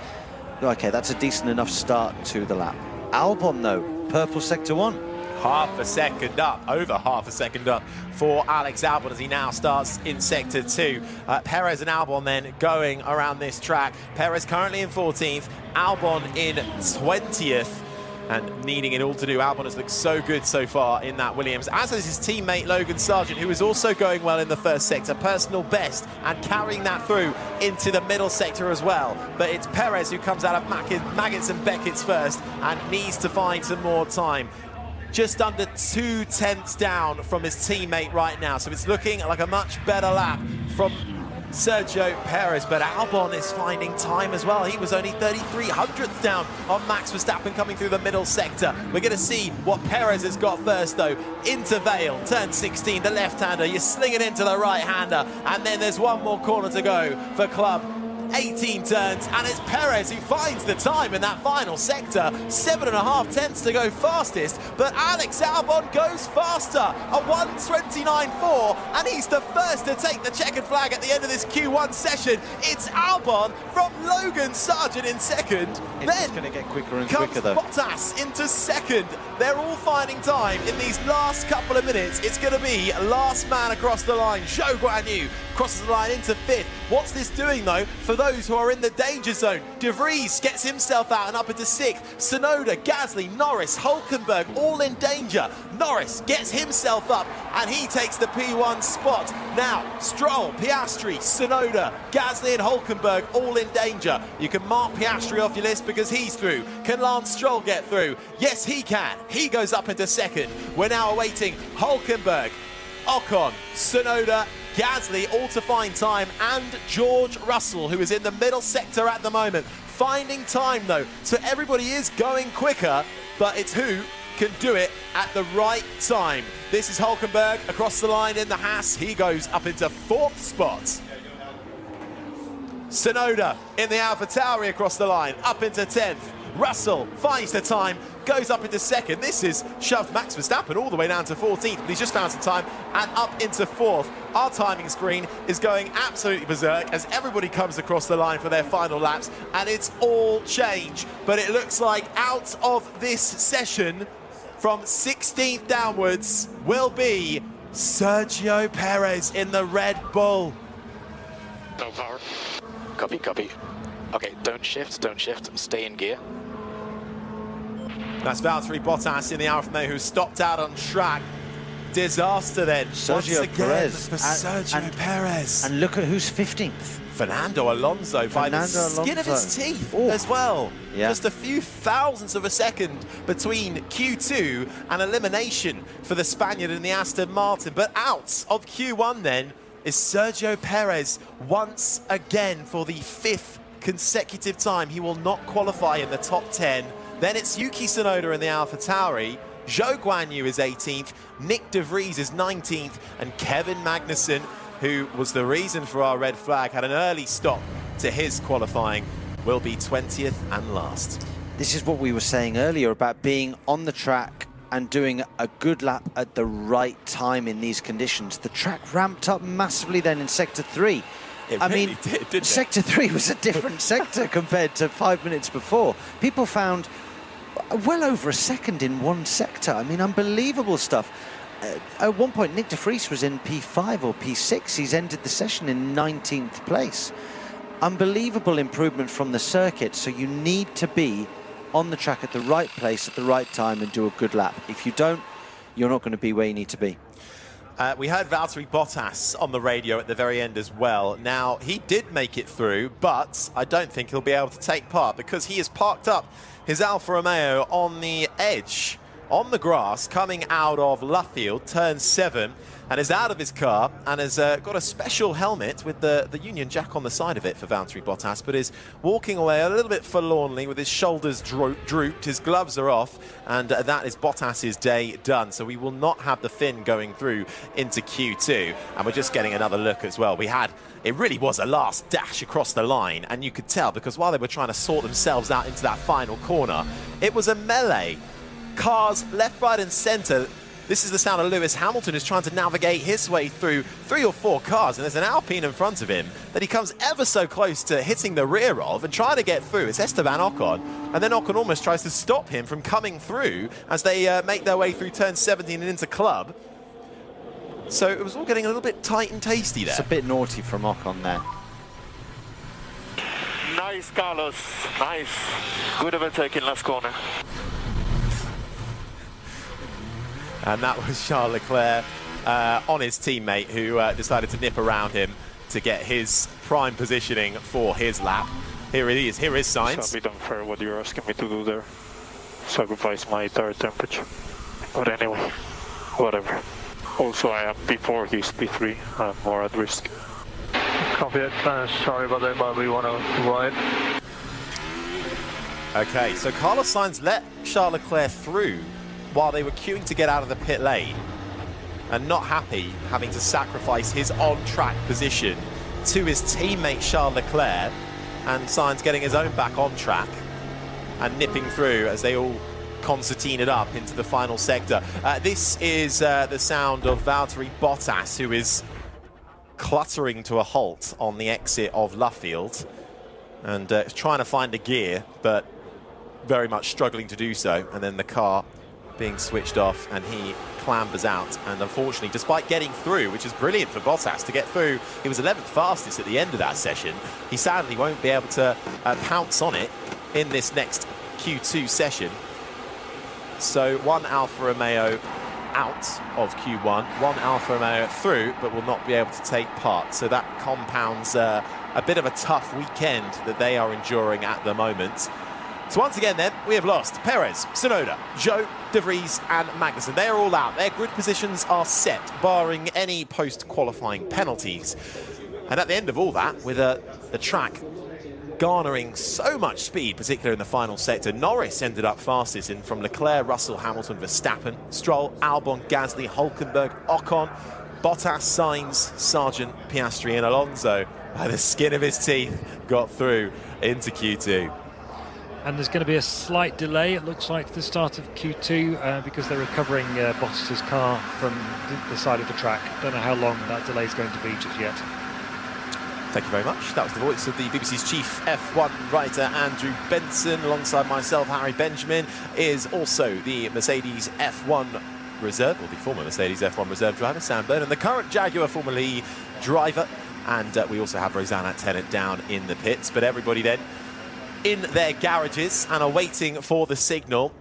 Okay, that's a decent enough start to the lap. Albon, though, purple sector 1. Half a second up, over half a second up for Alex Albon as he now starts in sector 2. Perez and Albon then going around this track. Perez currently in 14th, Albon in 20th. And needing it all to do. Albon has looked so good so far in that Williams, as is his teammate Logan Sargent, who is also going well in the first sector, personal best, and carrying that through into the middle sector as well. But it's Perez who comes out of Maggotts and Beckett's first and needs to find some more time. Just under 2/10 down from his teammate right now, so it's looking like a much better lap from Sergio Perez, but Albon is finding time as well. He was only 33/100th down on Max Verstappen coming through the middle sector. We're going to see what Perez has got first, though. Into Vale, turn 16, the left-hander. You sling it into the right-hander, and then there's one more corner to go for Club. 18 turns, and it's Perez who finds the time in that final sector. 7.5 tenths to go fastest, but Alex Albon goes faster, a 1:29.4, and he's the first to take the checkered flag at the end of this Q1 session. It's Albon from Logan Sargent in second. It's going to get quicker and comes quicker, though. Bottas into second. They're all finding time in these last couple of minutes. It's going to be last man across the line. Zhou Guanyu crosses the line into fifth. What's this doing, though, for those who are in the danger zone? De Vries gets himself out and up into sixth. Tsunoda, Gasly, Norris, Hulkenberg, all in danger. Norris gets himself up and he takes the P1 spot. Now, Stroll, Piastri, Tsunoda, Gasly and Hulkenberg all in danger. You can mark Piastri off your list because he's through. Can Lance Stroll get through? Yes, he can. He goes up into second. We're now awaiting Hulkenberg, Ocon, Tsunoda, Gasly all to find time, and George Russell, who is in the middle sector at the moment, finding time though. So everybody is going quicker, but it's who can do it at the right time. This is Hulkenberg across the line in the Haas. He goes up into fourth spot. Tsunoda in the AlphaTauri across the line, up into 10th. Russell finds the time, goes up into second. This has shoved Max Verstappen all the way down to 14th, but he's just found some time and up into fourth. Our timing screen is going absolutely berserk as everybody comes across the line for their final laps, and it's all change. But it looks like out of this session, from 16th downwards, will be Sergio Perez in the Red Bull. No power. Copy, copy. Okay, don't shift, stay in gear. That's Valtteri Bottas in the Alfa Romeo who stopped out on track. Disaster then, Sergio once again Perez. for Sergio Perez. And look at who's 15th. Fernando Alonso by the skin of his teeth as well. Yeah. Just a few thousandths of a second between Q2 and elimination for the Spaniard in the Aston Martin. But out of Q1 then is Sergio Perez once again for the 5th consecutive time. He will not qualify in the top 10. Then it's Yuki Tsunoda in the AlphaTauri. Zhou Guanyu is 18th, Nick De Vries is 19th, and Kevin Magnussen, who was the reason for our red flag, had an early stop to his qualifying, will be 20th and last. This is what we were saying earlier about being on the track and doing a good lap at the right time in these conditions. The track ramped up massively then in Sector 3. I mean, didn't Sector 3 was a different sector compared to 5 minutes before. People found well over a second in one sector. I mean, unbelievable stuff. At one point, Nick De Vries was in P5 or P6. He's ended the session in 19th place. Unbelievable improvement from the circuit. So you need to be on the track at the right place at the right time and do a good lap. If you don't, you're not going to be where you need to be. We heard Valtteri Bottas on the radio at the very end as well. Now, he did make it through, but I don't think he'll be able to take part because he has parked up his Alfa Romeo on the edge, on the grass, coming out of Luffield, turn 7, and is out of his car and has got a special helmet with the Union Jack on the side of it for Valtteri Bottas, but is walking away a little bit forlornly with his shoulders drooped, his gloves are off, and that is Bottas's day done. So we will not have the Finn going through into Q2, and we're just getting another look as well. It really was a last dash across the line, and you could tell because while they were trying to sort themselves out into that final corner, it was a melee. Cars left, right and centre. This is the sound of Lewis Hamilton, who's trying to navigate his way through 3 or 4 cars, and there's an Alpine in front of him that he comes ever so close to hitting the rear of and trying to get through. It's Esteban Ocon, and then Ocon almost tries to stop him from coming through as they make their way through turn 17 and into Club. So it was all getting a little bit tight and tasty there. It's a bit naughty from Ocon there. Nice, Carlos. Nice. Good overtake in last corner. And that was Charles Leclerc on his teammate who decided to nip around him to get his prime positioning for his lap. Here it is. Here is Sainz. It's a bit unfair what you're asking me to do there. Sacrifice my tire temperature. But anyway, whatever. Also, I am P4, he's P3. I'm more at risk. Copy it. Sorry about that, but we want to ride. Okay, so Carlos Sainz let Charles Leclerc through while they were queuing to get out of the pit lane, and not happy having to sacrifice his on-track position to his teammate Charles Leclerc, and Sainz getting his own back on track and nipping through as they all concertina it up into the final sector. This is the sound of Valtteri Bottas, who is cluttering to a halt on the exit of Luffield and trying to find a gear, but very much struggling to do so, and then the car being switched off and he clambers out, and unfortunately, despite getting through, which is brilliant for Bottas to get through, he was 11th fastest at the end of that session. He sadly won't be able to pounce on it in this next Q2 session. So one Alfa Romeo out of Q1, one Alfa Romeo through, but will not be able to take part. So that compounds a bit of a tough weekend that they are enduring at the moment. So once again then, we have lost Perez, Tsunoda, Zhou, De Vries and Magnussen. They are all out. Their grid positions are set, barring any post-qualifying penalties. And at the end of all that, with the track garnering so much speed, particularly in the final sector, Norris ended up fastest in from Leclerc, Russell, Hamilton, Verstappen, Stroll, Albon, Gasly, Hulkenberg, Ocon, Bottas, Sainz, Sargent, Piastri and Alonso, by the skin of his teeth, got through into Q2. And there's going to be a slight delay, it looks like, to the start of Q2 because they're recovering Bottas's car from the side of the track. Don't know how long that delay is going to be just yet. Thank you very much. That was the voice of the BBC's chief F1 writer, Andrew Benson. Alongside myself, Harry Benjamin, is also the Mercedes F1 reserve, or the former Mercedes F1 reserve driver, Sam Byrne, and the current Jaguar Formula E driver. And we also have Rosanna Tennant down in the pits. But everybody then in their garages and are waiting for the signal,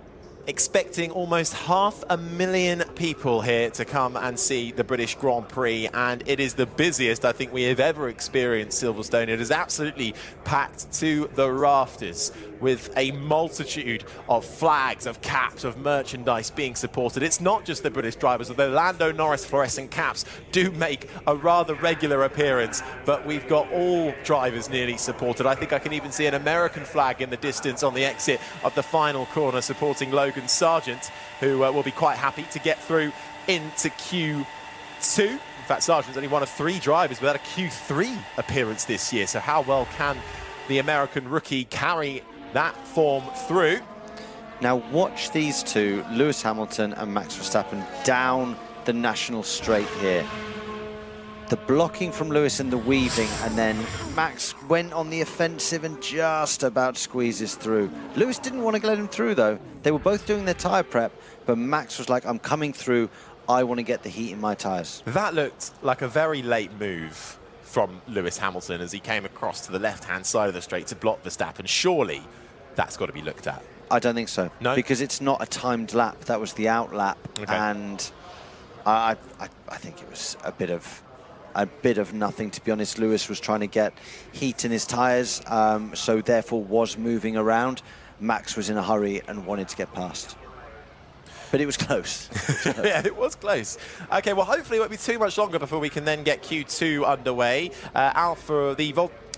expecting almost 500,000 people here to come and see the British Grand Prix, and it is the busiest I think we have ever experienced Silverstone. It is absolutely packed to the rafters with a multitude of flags, of caps, of merchandise being supported. It's not just the British drivers, although Lando Norris fluorescent caps do make a rather regular appearance, but we've got all drivers nearly supported. I think I can even see an American flag in the distance on the exit of the final corner supporting Logan Sargent, who will be quite happy to get through into Q2. In fact, Sargent's only one of 3 drivers without a Q3 appearance this year, so how well can the American rookie carry that form through? Now watch these two, Lewis Hamilton and Max Verstappen, down the national straight here. The blocking from Lewis and the weaving, and then Max went on the offensive and just about squeezes through. Lewis didn't want to let him through though. They were both doing their tyre prep, but Max was like, I'm coming through, I want to get the heat in my tyres. That looked like a very late move from Lewis Hamilton as he came across to the left-hand side of the straight to block Verstappen. Surely that's got to be looked at. I don't think so. No? Because it's not a timed lap. That was the out lap. Okay. And I think it was a bit of nothing, to be honest. Lewis was trying to get heat in his tyres, so therefore was moving around. Max was in a hurry and wanted to get past. But it was close. Yeah, it was close. Okay, well, hopefully it won't be too much longer before we can then get Q2 underway.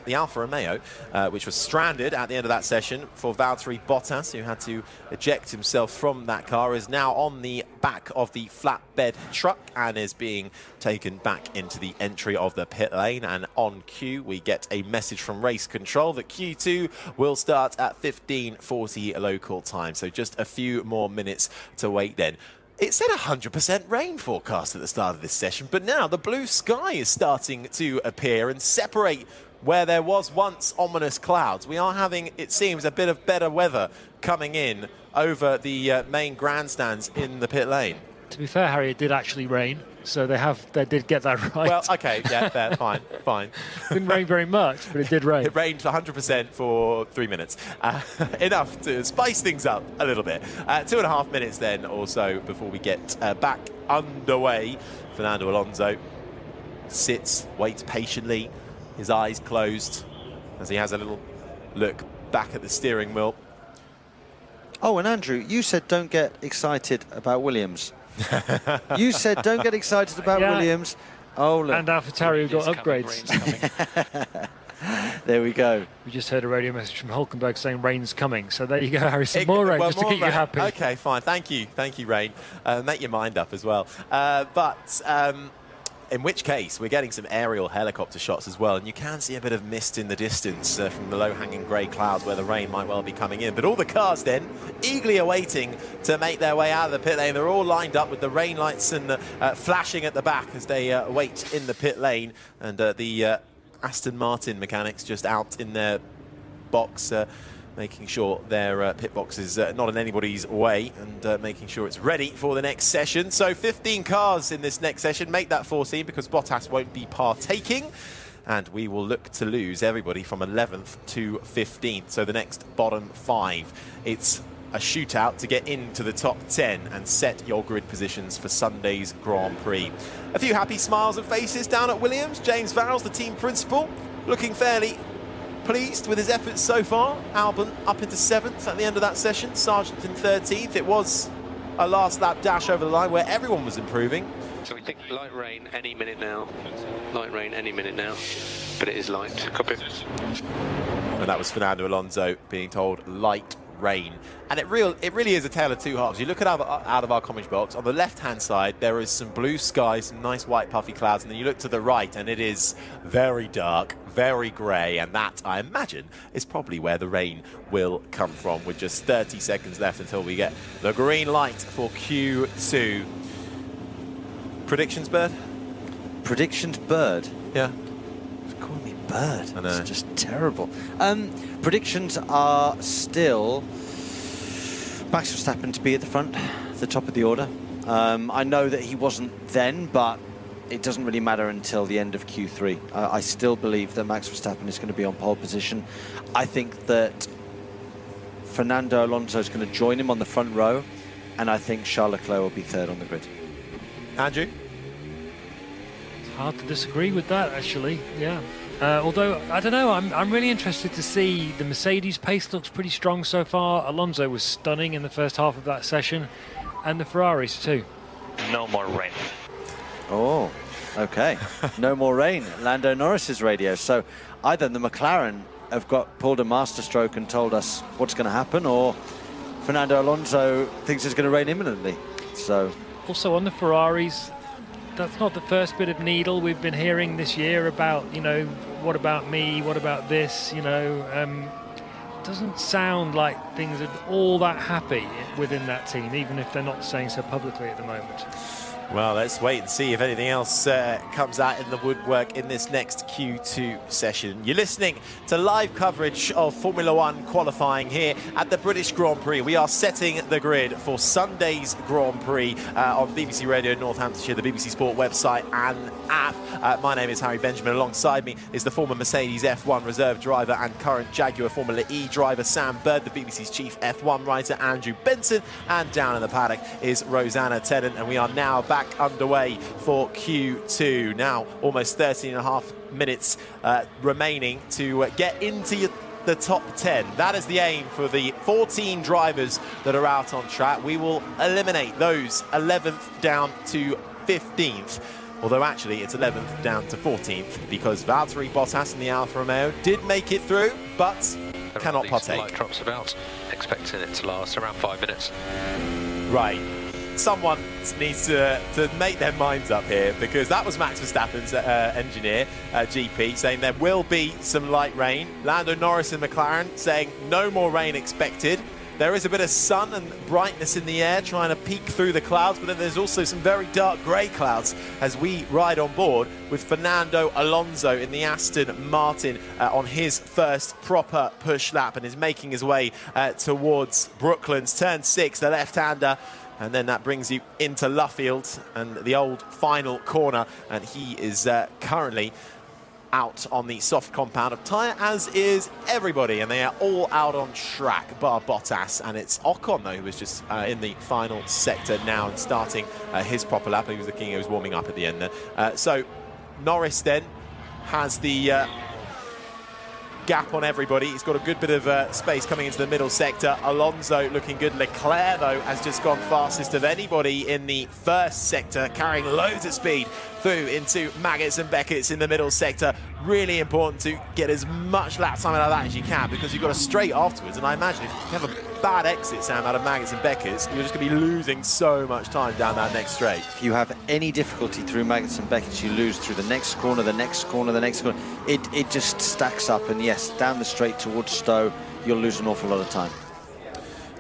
The Alfa Romeo, which was stranded at the end of that session for Valtteri Bottas, who had to eject himself from that car, is now on the back of the flatbed truck and is being taken back into the entry of the pit lane. And on cue, we get a message from race control that Q2 will start at 15:40 local time. So just a few more minutes to wait then. It said 100% rain forecast at the start of this session, but now the blue sky is starting to appear and separate where there was once ominous clouds. We are having, it seems, a bit of better weather coming in over the main grandstands in the pit lane. To be fair, Harry, it did actually rain, so they did get that right. Well, okay, yeah, fair, fine. Didn't rain very much, but it did rain. It rained 100% for 3 minutes. Enough to spice things up a little bit. 2.5 minutes then or so before we get back underway. Fernando Alonso sits, waits patiently, his eyes closed as he has a little look back at the steering wheel. Oh, and Andrew, you said don't get excited about Williams. You said don't get excited about Williams. Oh, look. And AlphaTauri got upgrades. There we go. We just heard a radio message from Hulkenberg saying rain's coming. So there you go, Harrison. More rain, just to keep you happy. Okay, fine. Thank you, Rain. Make your mind up as well. In which case, we're getting some aerial helicopter shots as well, and you can see a bit of mist in the distance from the low-hanging grey clouds where the rain might well be coming in. But all the cars then, eagerly awaiting to make their way out of the pit lane. They're all lined up with the rain lights and flashing at the back as they wait in the pit lane. And the Aston Martin mechanics just out in their box, making sure their pit box is not in anybody's way and making sure it's ready for the next session. So 15 cars in this next session, make that 14 because Bottas won't be partaking. And we will look to lose everybody from 11th to 15th. So the next bottom 5. It's a shootout to get into the top 10 and set your grid positions for Sunday's Grand Prix. A few happy smiles and faces down at Williams. James Varrell's the team principal, looking fairly pleased with his efforts so far. Albon up into 7th at the end of that session, Sargent in 13th. It was a last lap dash over the line where everyone was improving. So we think light rain any minute now. Light rain any minute now, but it is light. Copy. And that was Fernando Alonso being told light rain. And it really is a tale of two halves. You look at out of our commentary box, on the left-hand side, there is some blue skies, some nice white puffy clouds, and then you look to the right, and it is very dark, very grey, and that, I imagine, is probably where the rain will come from, with just 30 seconds left until we get the green light for Q2. Predictions, Bird? Predictions, Bird? Yeah. Call me Bird. I know. It's just terrible. Predictions are still Max Verstappen to be at the front, the top of the order. I know that he wasn't then, but it doesn't really matter until the end of Q3. I still believe that Max Verstappen is going to be on pole position. I think that Fernando Alonso is going to join him on the front row, and I think Charles Leclerc will be third on the grid. Andrew? It's hard to disagree with that, actually. Yeah. Although, I don't know, I'm really interested to see the Mercedes pace looks pretty strong so far. Alonso was stunning in the first half of that session, and the Ferraris too. No more rain. Oh, okay. No more rain. Lando Norris's radio. So either the McLaren have pulled a masterstroke and told us what's going to happen, or Fernando Alonso thinks it's going to rain imminently. So also on the Ferraris, that's not the first bit of needle we've been hearing this year about, you know, what about me, what about this, you know. Doesn't sound like things are all that happy within that team, even if they're not saying so publicly at the moment. Well, let's wait and see if anything else comes out in the woodwork in this next Q2 session. You're listening to live coverage of Formula One qualifying here at the British Grand Prix. We are setting the grid for Sunday's Grand Prix on BBC Radio Northamptonshire, the BBC Sport website and app. My name is Harry Benjamin. Alongside me is the former Mercedes F1 reserve driver and current Jaguar Formula E driver Sam Bird, the BBC's chief F1 writer Andrew Benson, and down in the paddock is Rosanna Tennant, and we are now back underway for Q2. Now almost 13 and a half minutes remaining to get into the top 10. That is the aim for the 14 drivers that are out on track. We will eliminate those 11th down to 15th. Although actually it's 11th down to 14th because Valtteri Bottas in the Alfa Romeo did make it through, but cannot partake. Light drops about, expecting it to last around 5 minutes. Right. Someone needs to make their minds up here, because that was Max Verstappen's engineer, GP, saying there will be some light rain. Lando Norris and McLaren saying no more rain expected. There is a bit of sun and brightness in the air trying to peek through the clouds, but then there's also some very dark grey clouds as we ride on board with Fernando Alonso in the Aston Martin on his first proper push lap, and is making his way towards Brooklands, turn 6, the left-hander. And then that brings you into Luffield and the old final corner. And he is currently out on the soft compound of tyre, as is everybody. And they are all out on track, bar Bottas. And it's Ocon, though, who was just in the final sector now and starting his proper lap. He was warming up at the end there. So Norris then has the gap on everybody. He's got a good bit of space coming into the middle sector. Alonso looking good. Leclerc, though, has just gone fastest of anybody in the first sector, carrying loads of speed through into Maggots and Beckett's in the middle sector. Really important to get as much lap time out of that as you can, because you've got a straight afterwards, and I imagine if you have a bad exit, Sam, out of Maggots and Beckett's, you're just going to be losing so much time down that next straight. If you have any difficulty through Maggots and Beckett's, you lose through the next corner, the next corner, the next corner. It just stacks up, and yes, down the straight towards Stowe, you'll lose an awful lot of time.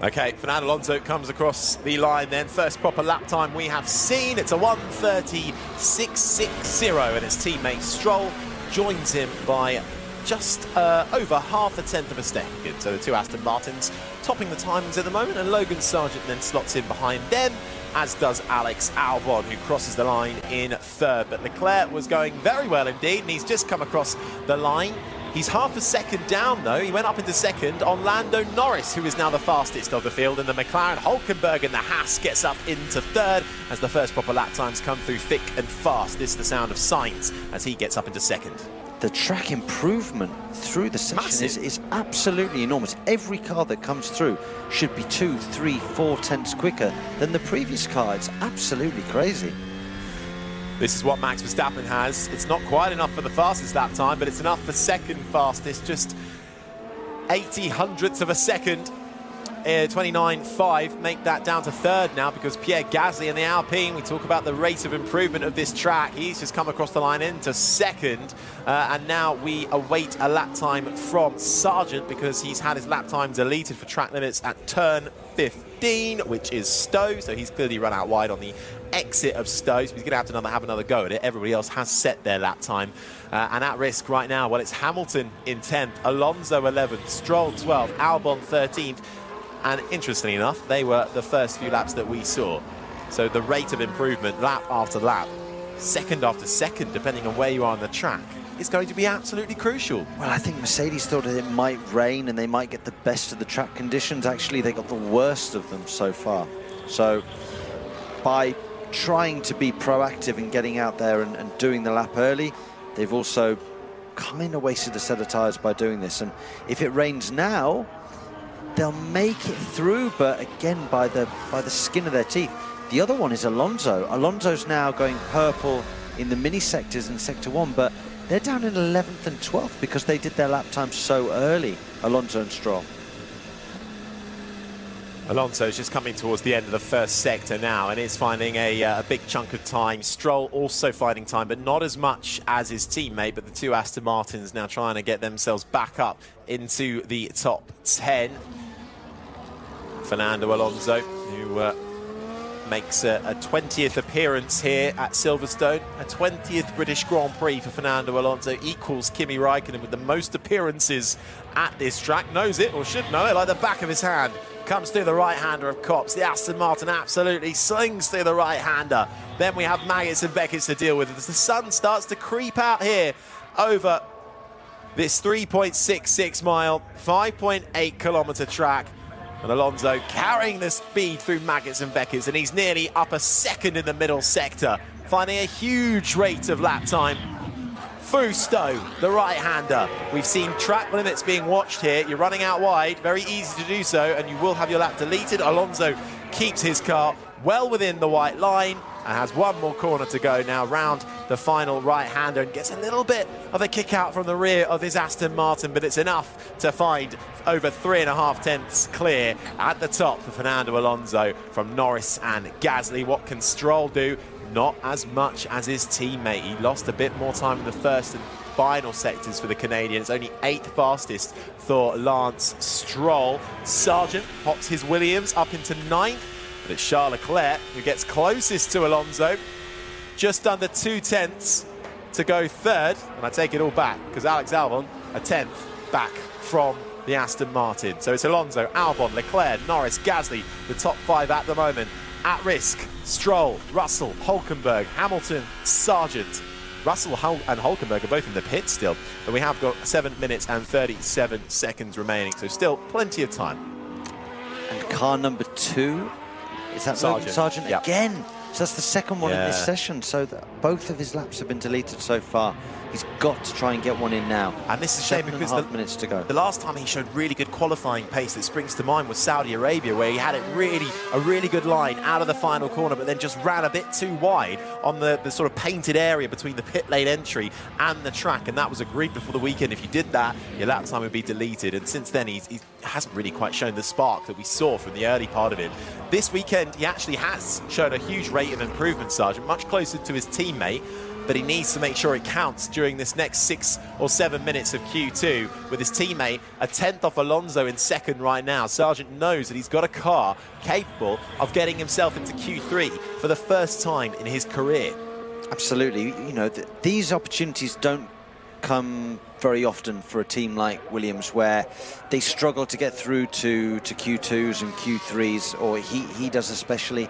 Okay, Fernando Alonso comes across the line then. First proper lap time we have seen. It's a 1:36.60, and his teammate Stroll joins him by just over half a tenth of a second. So the two Aston Martins topping the timings at the moment, and Logan Sargent then slots in behind them, as does Alex Albon, who crosses the line in third. But Leclerc was going very well indeed, and he's just come across the line. He's half a second down, though. He went up into second on Lando Norris, who is now the fastest of the field. And the McLaren Hulkenberg and the Haas gets up into third as the first proper lap times come through thick and fast. This is the sound of Sainz as he gets up into second. The track improvement through the session is absolutely enormous. Every car that comes through should be 2, 3, 4 tenths quicker than the previous car. It's absolutely crazy. This is what Max Verstappen has. It's not quite enough for the fastest lap time, but it's enough for second fastest. Just 80 hundredths of a second. 29.5, make that down to third now, because Pierre Gasly in the Alpine, we talk about the rate of improvement of this track. He's just come across the line into second, and now we await a lap time from Sargent, because he's had his lap time deleted for track limits at turn 15, which is Stowe, so he's clearly run out wide on the exit of Stowe, so he's going to have another go at it. Everybody else has set their lap time, and at risk right now, well, it's Hamilton in 10th, Alonso 11th, Stroll 12th, Albon 13th, and interestingly enough, they were the first few laps that we saw. So the rate of improvement, lap after lap, second after second, depending on where you are on the track, is going to be absolutely crucial. Well, I think Mercedes thought that it might rain and they might get the best of the track conditions. Actually, they got the worst of them so far. So by trying to be proactive and getting out there and doing the lap early, they've also kind of wasted a set of tyres by doing this. And if it rains now, they'll make it through, but again, by the skin of their teeth. The other one is Alonso. Alonso's now going purple in the mini sectors in sector 1, but they're down in 11th and 12th because they did their lap time so early, Alonso and Stroll. Alonso's just coming towards the end of the first sector now, and is finding a big chunk of time. Stroll also finding time, but not as much as his teammate. But the two Aston Martins now trying to get themselves back up into the top 10. Fernando Alonso, who makes a 20th appearance here at Silverstone. A 20th British Grand Prix for Fernando Alonso, equals Kimi Räikkönen with the most appearances at this track. Knows it, or should know it, like the back of his hand. Comes through the right-hander of Copse. The Aston Martin absolutely slings through the right-hander. Then we have Maggots and Beckett's to deal with as the sun starts to creep out here over this 3.66 mile, 5.8 kilometre track. And Alonso carrying the speed through Maggots and Beckett's, and he's nearly up a second in the middle sector, finding a huge rate of lap time through Stowe, the right-hander. We've seen track limits being watched here. You're running out wide, very easy to do so, and you will have your lap deleted. Alonso keeps his car well within the white line and has one more corner to go now round the final right-hander, and gets a little bit of a kick out from the rear of his Aston Martin, but it's enough to find over 3.5 tenths clear at the top for Fernando Alonso from Norris and Gasly. What can Stroll do? Not as much as his teammate. He lost a bit more time in the first and final sectors for the Canadians. Only 8th fastest for Lance Stroll. Sargent pops his Williams up into 9th. But it's Charles Leclerc who gets closest to Alonso. Just under 2 tenths to go third. And I take it all back, because Alex Albon, a 10th back from the Aston Martin. So it's Alonso, Albon, Leclerc, Norris, Gasly, the top 5 at the moment. At risk, Stroll, Russell, Hulkenberg, Hamilton, Sargent. Russell and Hulkenberg are both in the pit still, but we have got 7 minutes and 37 seconds remaining, so still plenty of time. And car number 2, is that Sargent? Sargent Yep. again? So that's the second one in this session. So both of his laps have been deleted so far. He's got to try and get one in now. And this is a shame because 7.5 minutes to go. The last time he showed really good qualifying pace that springs to mind was Saudi Arabia, where he had a really good line out of the final corner, but then just ran a bit too wide on the sort of painted area between the pit lane entry and the track. And that was agreed before the weekend. If you did that, your lap time would be deleted. And since then, he hasn't really quite shown the spark that we saw from the early part of it. This weekend, he actually has shown a huge rate of improvement, Sargent, much closer to his teammate. But he needs to make sure it counts during this next 6 or 7 minutes of Q2 with his teammate a 10th off Alonso in second right now. Sargent knows that he's got a car capable of getting himself into Q3 for the first time in his career. Absolutely. You know, these opportunities don't come very often for a team like Williams, where they struggle to get through to Q2s and Q3s, or he does especially.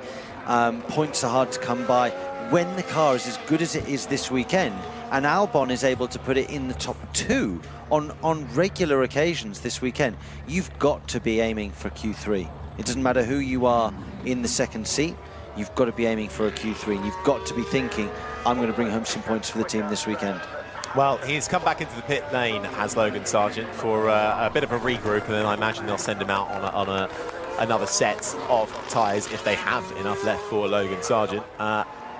Points are hard to come by. When the car is as good as it is this weekend, and Albon is able to put it in the top 2 on regular occasions this weekend, you've got to be aiming for Q3. It doesn't matter who you are in the second seat, you've got to be aiming for a Q3, and you've got to be thinking, I'm going to bring home some points for the team this weekend. Well, he's come back into the pit lane as Logan Sargent for a bit of a regroup, and then I imagine they'll send him out on another set of tyres if they have enough left for Logan Sargent.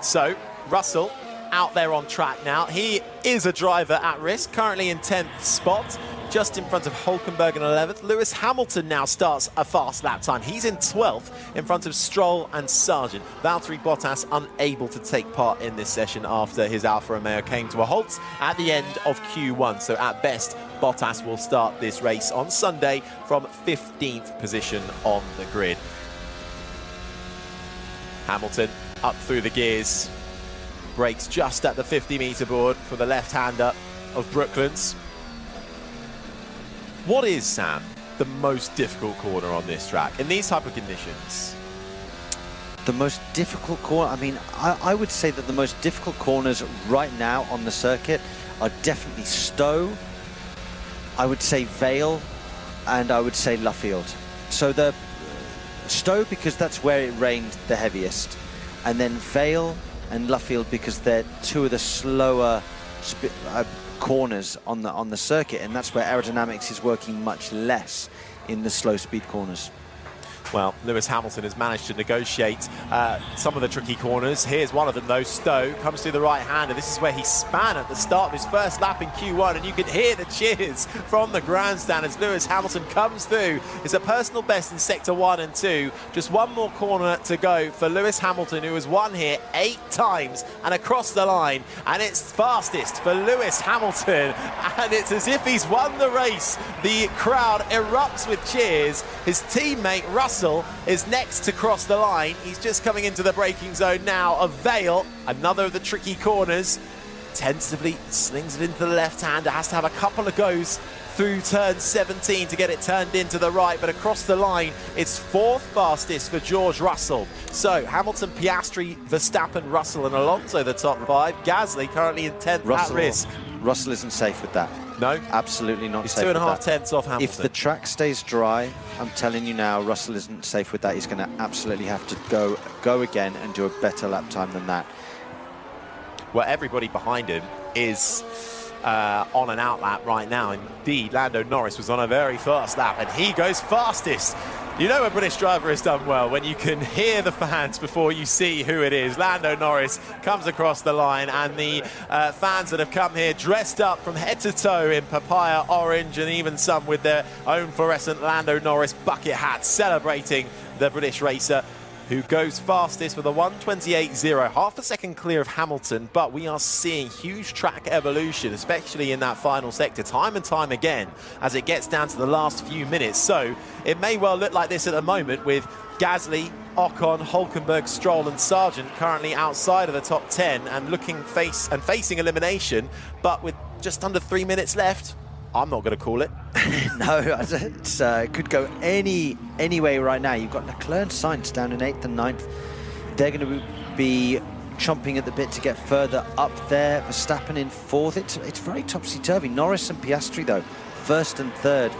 So, Russell out there on track now. He is a driver at risk, currently in 10th spot, just in front of Hulkenberg in 11th. Lewis Hamilton now starts a fast lap time. He's in 12th, in front of Stroll and Sargent. Valtteri Bottas unable to take part in this session after his Alfa Romeo came to a halt at the end of Q1. So at best, Bottas will start this race on Sunday from 15th position on the grid. Hamilton up through the gears, brakes just at the 50-metre board for the left-hander of Brooklands. What is, Sam, the most difficult corner on this track in these type of conditions? The most difficult corner, I mean, I would say that the most difficult corners right now on the circuit are definitely Stowe, I would say Vale, and I would say Luffield. So the Stowe, because that's where it rained the heaviest, and then Vale and Luffield because they're two of the slower corners on the circuit, and that's where aerodynamics is working much less in the slow speed corners. Well, Lewis Hamilton has managed to negotiate some of the tricky corners. Here's one of them, though. Stowe comes through the right-hander. This is where he span at the start of his first lap in Q1, and you can hear the cheers from the grandstand as Lewis Hamilton comes through. It's a personal best in Sector 1 and 2. Just one more corner to go for Lewis Hamilton, who has won here 8 times and across the line, and it's fastest for Lewis Hamilton, and it's as if he's won the race. The crowd erupts with cheers. His teammate, Russell, is next to cross the line. He's just coming into the braking zone now of Vale, another of the tricky corners. Tentatively slings it into the left-hander, has to have a couple of goes through turn 17 to get it turned into the right, but across the line, it's 4th fastest for George Russell. So Hamilton, Piastri, Verstappen, Russell and Alonso the top 5. Gasly currently in 10th at risk. Russell isn't safe with that. No? Absolutely not He's safe with that. 2.5 tenths off Hamilton. If the track stays dry, I'm telling you now, Russell isn't safe with that. He's going to absolutely have to go again and do a better lap time than that. Well, everybody behind him is on an out lap right now. Indeed, Lando Norris was on a very fast lap, and he goes fastest. You know a British driver has done well when you can hear the fans before you see who it is. Lando Norris comes across the line, and the fans that have come here dressed up from head to toe in papaya orange, and even some with their own fluorescent Lando Norris bucket hats, celebrating the British racer who goes fastest with a 1:28.0, half a second clear of Hamilton. But we are seeing huge track evolution, especially in that final sector, time and time again, as it gets down to the last few minutes. So it may well look like this at the moment, with Gasly, Ocon, Hulkenberg, Stroll and Sargent currently outside of the top 10 and facing elimination. But with just under 3 minutes left, I'm not going to call it. No, it could go any way right now. You've got Leclerc and Sainz down in 8th and 9th. They're going to be chomping at the bit to get further up there. Verstappen in 4th. It's very topsy-turvy. Norris and Piastri, though, 1st and 3rd.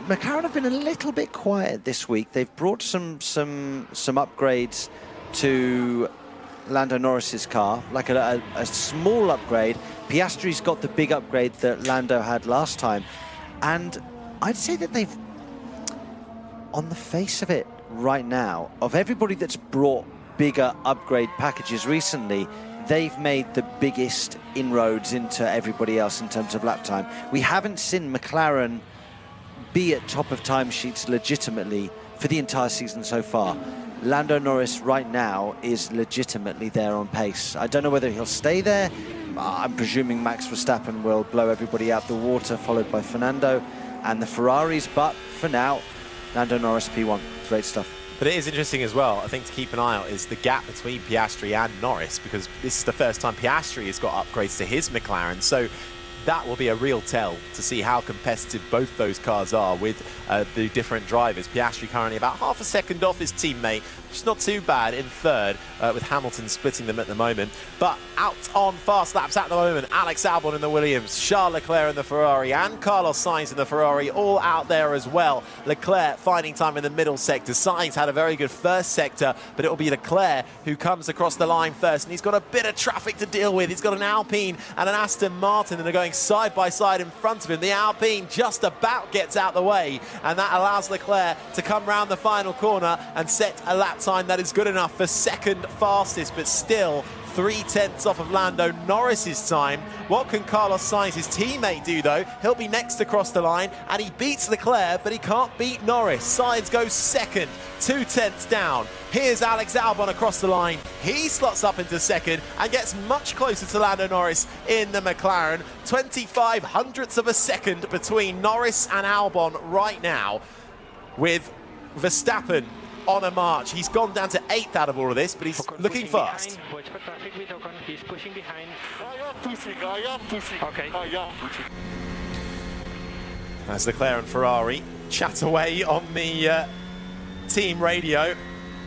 McLaren have been a little bit quiet this week. They've brought some upgrades to Lando Norris's car, like a small upgrade. Piastri's got the big upgrade that Lando had last time, and I'd say that they've, on the face of it right now, of everybody that's brought bigger upgrade packages recently, they've made the biggest inroads into everybody else in terms of lap time. We haven't seen McLaren be at top of timesheets legitimately for the entire season so far. Lando Norris right now is legitimately there on pace. I don't know whether he'll stay there. I'm presuming Max Verstappen will blow everybody out the water, followed by Fernando and the Ferraris, but for now, Lando Norris P1. Great stuff. But it is interesting as well, I think, to keep an eye out is the gap between Piastri and Norris, because this is the first time Piastri has got upgrades to his McLaren. So that will be a real tell to see how competitive both those cars are with the different drivers. Piastri currently about half a second off his teammate, which is not too bad in third, with Hamilton splitting them at the moment. But out on fast laps at the moment, Alex Albon in the Williams, Charles Leclerc in the Ferrari, and Carlos Sainz in the Ferrari, all out there as well. Leclerc finding time in the middle sector. Sainz had a very good first sector, but it will be Leclerc who comes across the line first, and he's got a bit of traffic to deal with. He's got an Alpine and an Aston Martin that are going side by side in front of him. The Alpine just about gets out the way, and that allows Leclerc to come round the final corner and set a lap time that is good enough for second fastest, but still 3/10 off of Lando Norris's time. What can Carlos Sainz, his teammate, do though? He'll be next across the line, and he beats Leclerc, but he can't beat Norris. Sainz goes second, 2/10 down. Here's Alex Albon across the line. He slots up into second and gets much closer to Lando Norris in the McLaren. 25 hundredths of a second between Norris and Albon right now, with Verstappen on a march. He's gone down to 8th out of all of this, but he's looking fast. He's pushing behind. Okay. As Leclerc and Ferrari chat away on the team radio,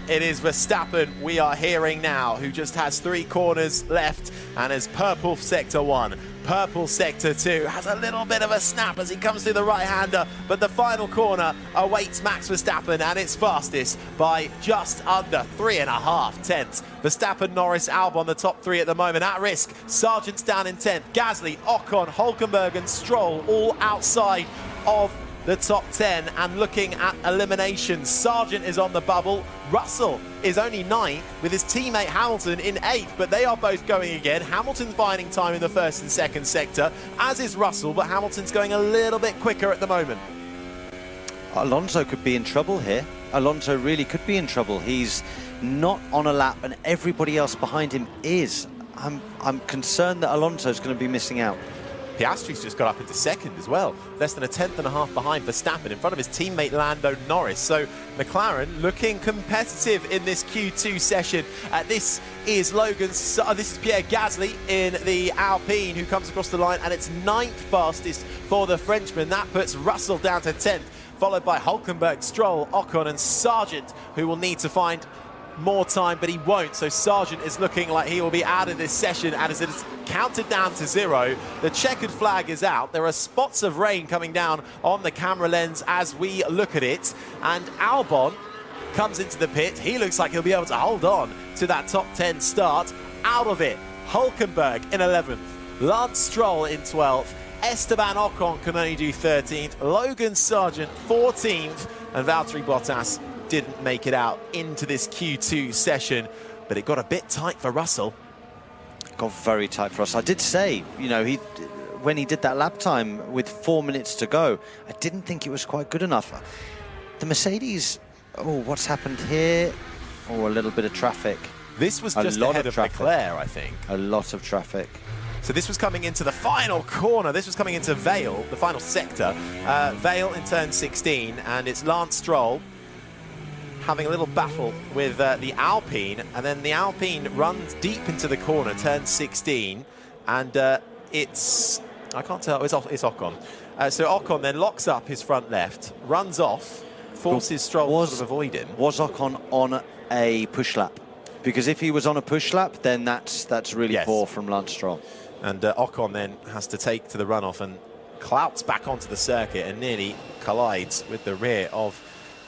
it is Verstappen we are hearing now, who just has 3 corners left and is purple sector 1. Purple sector 2 has a little bit of a snap as he comes through the right-hander, but the final corner awaits Max Verstappen, and it's fastest by just under 3.5 tenths. Verstappen, Norris, Albon, the top 3 at the moment at risk. Sargent's down in 10th. Gasly, Ocon, Hülkenberg and Stroll all outside of the top 10 and looking at elimination. Sargent is on the bubble. Russell is only 9th with his teammate Hamilton in 8th, but they are both going again. Hamilton's biding time in the first and second sector, as is Russell, but Hamilton's going a little bit quicker at the moment. Alonso could be in trouble here. Alonso really could be in trouble. He's not on a lap and everybody else behind him is. I'm concerned that Alonso's going to be missing out. Piastri's just got up into second as well, less than 1.5 tenths behind Verstappen, in front of his teammate Lando Norris. So McLaren looking competitive in this Q2 session. This is Pierre Gasly in the Alpine, who comes across the line, and it's 9th fastest for the Frenchman. That puts Russell down to 10th, followed by Hülkenberg, Stroll, Ocon and Sargent, who will need to find more time, but he won't. So Sargent is looking like he will be out of this session, and as it is counted down to 0, the checkered flag is out. There are spots of rain coming down on the camera lens as we look at it, and Albon comes into the pit. He looks like he'll be able to hold on to that top 10 start. Out of it, Hülkenberg in 11th, Lance Stroll in 12th, Esteban Ocon can only do 13th, Logan Sargent 14th, and Valtteri Bottas didn't make it out into this Q2 session, but it got a bit tight for Russell. Got very tight for us. I did say, you know, when he did that lap time with 4 minutes to go, I didn't think it was quite good enough. The Mercedes, oh, what's happened here? Oh, a little bit of traffic. This was just ahead of Leclerc, I think. A lot of traffic. So this was coming into the final corner. This was coming into Vale, the final sector. Vale in turn 16, and it's Lance Stroll having a little battle with the Alpine, and then the Alpine runs deep into the corner, turn 16, and it's, I can't tell, it's Ocon. So Ocon then locks up his front left, runs off, forces Stroll to sort of avoid him. Was Ocon on a push lap? Because if he was on a push lap, then that's really poor from Lance Stroll. And Ocon then has to take to the runoff and clouts back onto the circuit and nearly collides with the rear of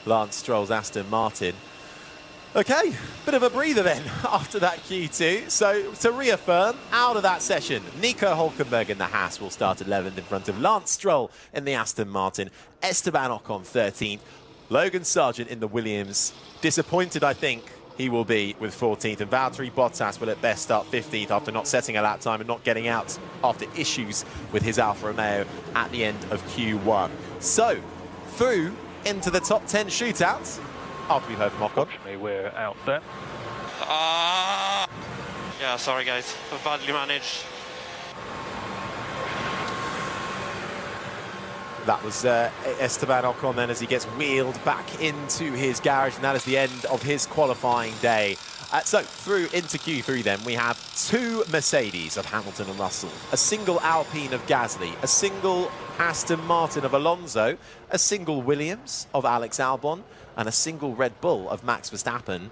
Lance Stroll's Aston Martin. Okay, bit of a breather then after that Q2. So to reaffirm, out of that session, Nico Hülkenberg in the Haas will start 11th in front of Lance Stroll in the Aston Martin, Esteban Ocon 13th, Logan Sargent in the Williams. Disappointed, I think, he will be with 14th, and Valtteri Bottas will at best start 15th after not setting a lap time and not getting out after issues with his Alfa Romeo at the end of Q1. So, through into the top 10 shootouts. After we've heard from Ocon. Unfortunately, we're out there. Yeah, sorry guys, badly managed. That was Esteban Ocon then as he gets wheeled back into his garage, and that is the end of his qualifying day. So through into Q3 then, we have 2 Mercedes of Hamilton and Russell, a single Alpine of Gasly, a single Aston Martin of Alonso, a single Williams of Alex Albon, and a single Red Bull of Max Verstappen,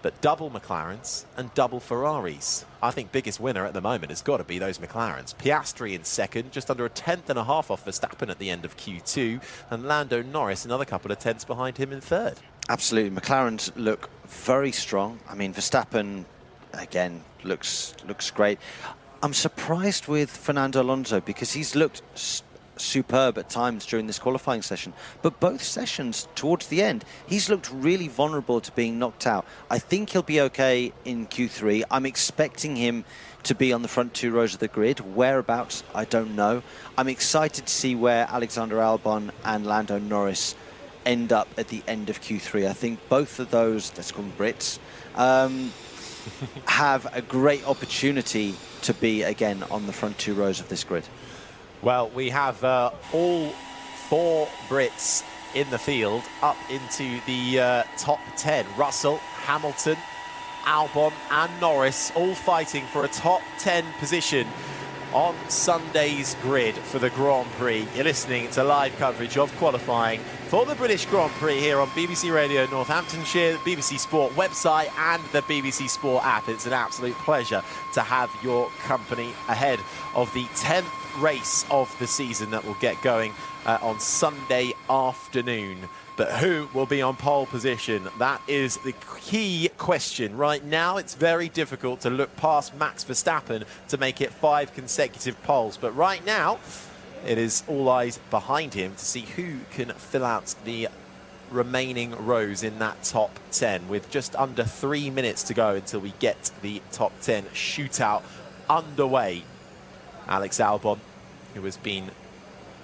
but double McLarens and double Ferraris. I think biggest winner at the moment has got to be those McLarens. Piastri in second, just under a tenth and a half off Verstappen at the end of Q2, and Lando Norris another couple of tenths behind him in third. Absolutely, McLarens look very strong. I mean, Verstappen, again, looks great. I'm surprised with Fernando Alonso because he's looked superb at times during this qualifying session, but both sessions towards the end he's looked really vulnerable to being knocked out. I think he'll be okay in Q3. I'm expecting him to be on the front 2 rows of the grid. Whereabouts, I don't know. I'm excited to see where Alexander Albon and Lando Norris end up at the end of Q3. I think both of those, let's call them Brits, have a great opportunity to be again on the front 2 rows of this grid. Well, we have all 4 Brits in the field up into the top 10. Russell, Hamilton, Albon and Norris all fighting for a top 10 position on Sunday's grid for the Grand Prix. You're listening to live coverage of qualifying for the British Grand Prix here on BBC Radio Northamptonshire, the BBC Sport website and the BBC Sport app. It's an absolute pleasure to have your company ahead of the 10th race of the season that will get going on Sunday afternoon. But who will be on pole position? That is the key question. Right now, it's very difficult to look past Max Verstappen to make it 5 consecutive poles. But right now, it is all eyes behind him to see who can fill out the remaining rows in that top 10 with just under 3 minutes to go until we get the top 10 shootout underway. Alex Albon, who has been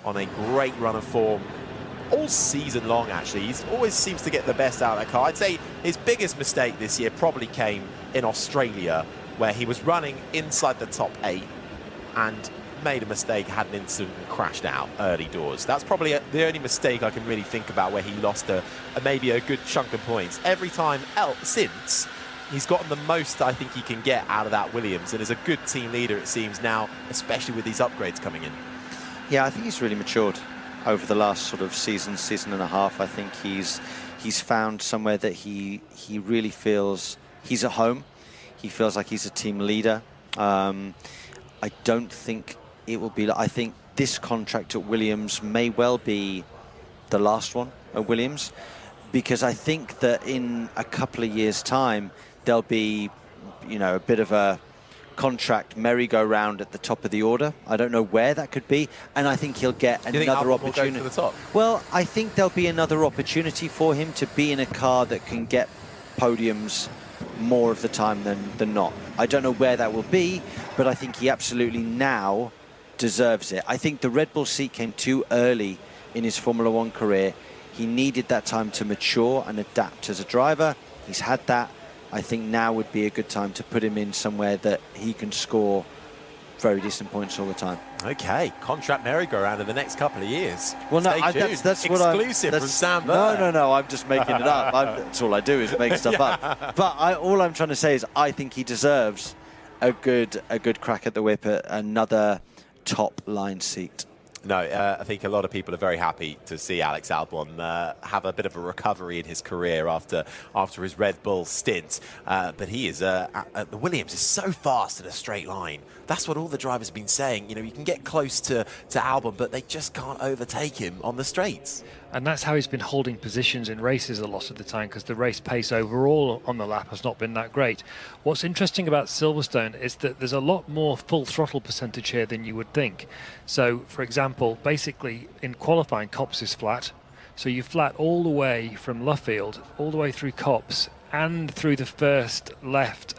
on a great run of form all season long, actually. He always seems to get the best out of that car. I'd say his biggest mistake this year probably came in Australia, where he was running inside the top 8 and made a mistake, had an incident and crashed out early doors. That's probably the only mistake I can really think about where he lost maybe a good chunk of points. Every time else since, he's gotten the most I think he can get out of that Williams, and is a good team leader, it seems now, especially with these upgrades coming in. Yeah, I think he's really matured over the last sort of season and a half. I think he's found somewhere that he really feels he's at home. He feels like he's a team leader. I don't think it will be. I think this contract at Williams may well be the last one at Williams, because I think that in a couple of years' time there'll be, you know, a bit of a contract merry-go-round at the top of the order. I don't know where that could be, and I think he'll get another opportunity. Will go to the top? Well, I think there'll be another opportunity for him to be in a car that can get podiums more of the time than not. I don't know where that will be, but I think he absolutely now deserves it. I think the Red Bull seat came too early in his Formula One career. He needed that time to mature and adapt as a driver. He's had that. I think now would be a good time to put him in somewhere that he can score very decent points all the time. Okay, contract merry-go-round in the next couple of years. Well, no, that's what exclusive from Sam Burr. No, I'm just making it up. That's all I do is make stuff up. But all I'm trying to say is I think he deserves a good crack at the whip at another top line seat. No, I think a lot of people are very happy to see Alex Albon have a bit of a recovery in his career after his Red Bull stint. But he is, the Williams is so fast in a straight line. That's what all the drivers have been saying. You know, you can get close to Albon, but they just can't overtake him on the straights. And that's how he's been holding positions in races a lot of the time, because the race pace overall on the lap has not been that great. What's interesting about Silverstone is that there's a lot more full throttle percentage here than you would think. So, for example, basically in qualifying, Copse is flat. So you flat all the way from Luffield, all the way through Copse and through the first left.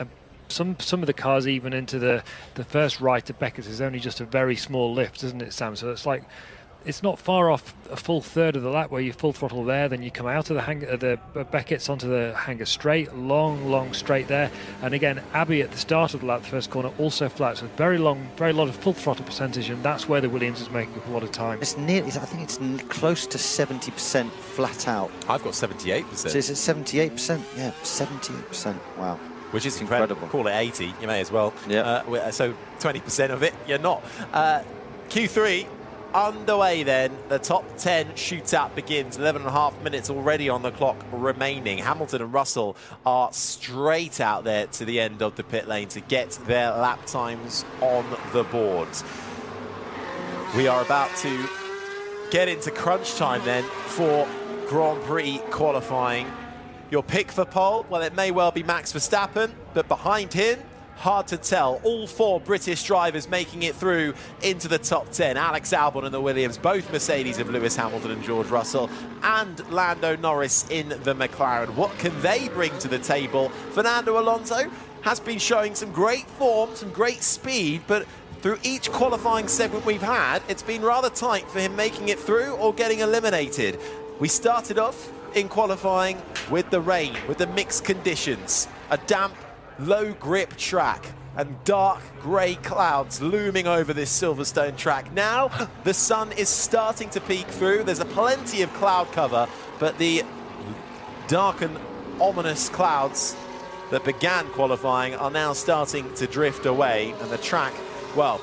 Some of the cars even into the first right of Beckett's is only just a very small lift, isn't it, Sam? So it's like, it's not far off a full third of the lap where you full throttle there, then you come out of the Beckett's onto the hangar straight, long straight there. And again, Abbey at the start of the lap, the first corner, also flat. So very lot of full throttle percentage, and that's where the Williams is making up a lot of time. It's nearly, I think it's close to 70% flat out. I've got 78%. So is it 78%? Yeah, 78%. Wow. Which is incredible. Call it 80, you may as well. Yeah. So 20% of it, you're not. Q3 underway then. The top 10 shootout begins. 11.5 minutes already on the clock remaining. Hamilton and Russell are straight out there to the end of the pit lane to get their lap times on the board. We are about to get into crunch time then for Grand Prix qualifying. Your pick for pole? Well, it may well be Max Verstappen, but behind him, hard to tell. All 4 British drivers making it through into the top 10. Alex Albon and the Williams, both Mercedes of Lewis Hamilton and George Russell, and Lando Norris in the McLaren. What can they bring to the table? Fernando Alonso has been showing some great form, some great speed, but through each qualifying segment we've had, it's been rather tight for him making it through or getting eliminated. We started off in qualifying with the rain, with the mixed conditions, a damp, low grip track and dark grey clouds looming over this Silverstone track. Now the sun is starting to peek through. There's plenty of cloud cover, but the dark and ominous clouds that began qualifying are now starting to drift away, and the track, well,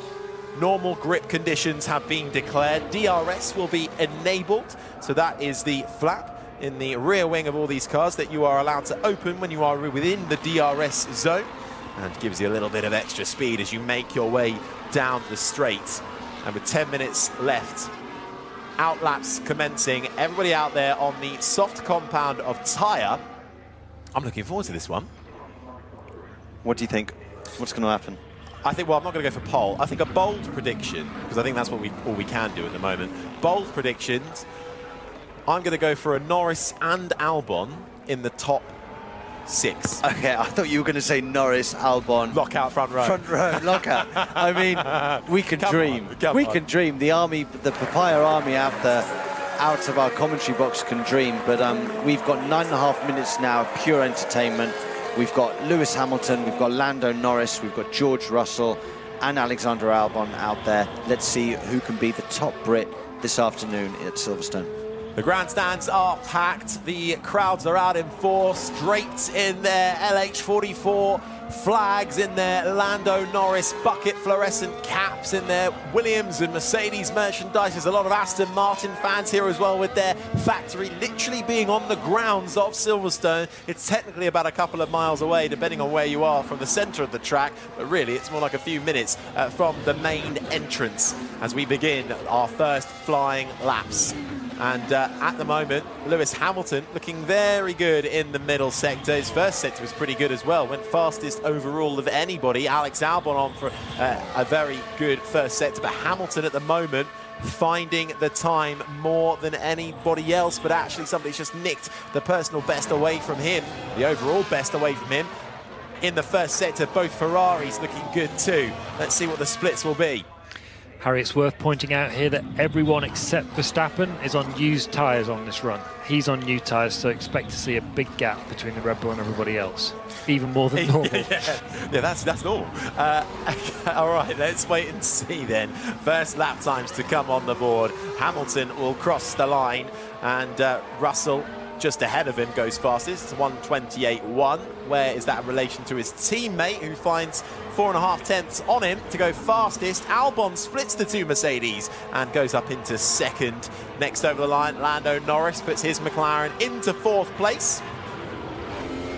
normal grip conditions have been declared. DRS will be enabled, so that is the flap in the rear wing of all these cars that you are allowed to open when you are within the DRS zone, and gives you a little bit of extra speed as you make your way down the straight. And with 10 minutes left, outlaps commencing, everybody out there on the soft compound of tyre. I'm looking forward to this one. What do you think? What's going to happen? I think, well, I'm not going to go for pole. I think a bold prediction, because I think that's what all we can do at the moment. Bold predictions. I'm going to go for a Norris and Albon in the top 6. Okay, I thought you were going to say Norris, Albon. Lockout front row. Front row, lockout. I mean, we can dream. We can dream. The army, the Papaya army out of our commentary box can dream. But we've got 9.5 minutes now of pure entertainment. We've got Lewis Hamilton, we've got Lando Norris, we've got George Russell and Alexander Albon out there. Let's see who can be the top Brit this afternoon at Silverstone. The grandstands are packed, the crowds are out in force, draped in their LH44 flags, in their Lando Norris bucket fluorescent caps, in their Williams and Mercedes merchandise. There's a lot of Aston Martin fans here as well, with their factory literally being on the grounds of Silverstone. It's technically about a couple of miles away, depending on where you are from the centre of the track, but really it's more like a few minutes from the main entrance as we begin our first flying laps. And at the moment, Lewis Hamilton looking very good in the middle sector. His first sector was pretty good as well. Went fastest overall of anybody. Alex Albon on for a very good first sector. But Hamilton at the moment finding the time more than anybody else. But actually somebody's just nicked the personal best away from him. The overall best away from him. In the first sector, both Ferraris looking good too. Let's see what the splits will be. Harry, it's worth pointing out here that everyone except Verstappen is on used tyres on this run. He's on new tyres, so expect to see a big gap between the Red Bull and everybody else. Even more than normal. yeah, that's normal. All right, let's wait and see then. First lap times to come on the board. Hamilton will cross the line, and Russell just ahead of him goes fastest. It's 1:28.1. Where is that in relation to his teammate, who finds 4.5 tenths on him to go fastest? Albon splits the two Mercedes and goes up into second. Next over the line, Lando Norris puts his McLaren into 4th place.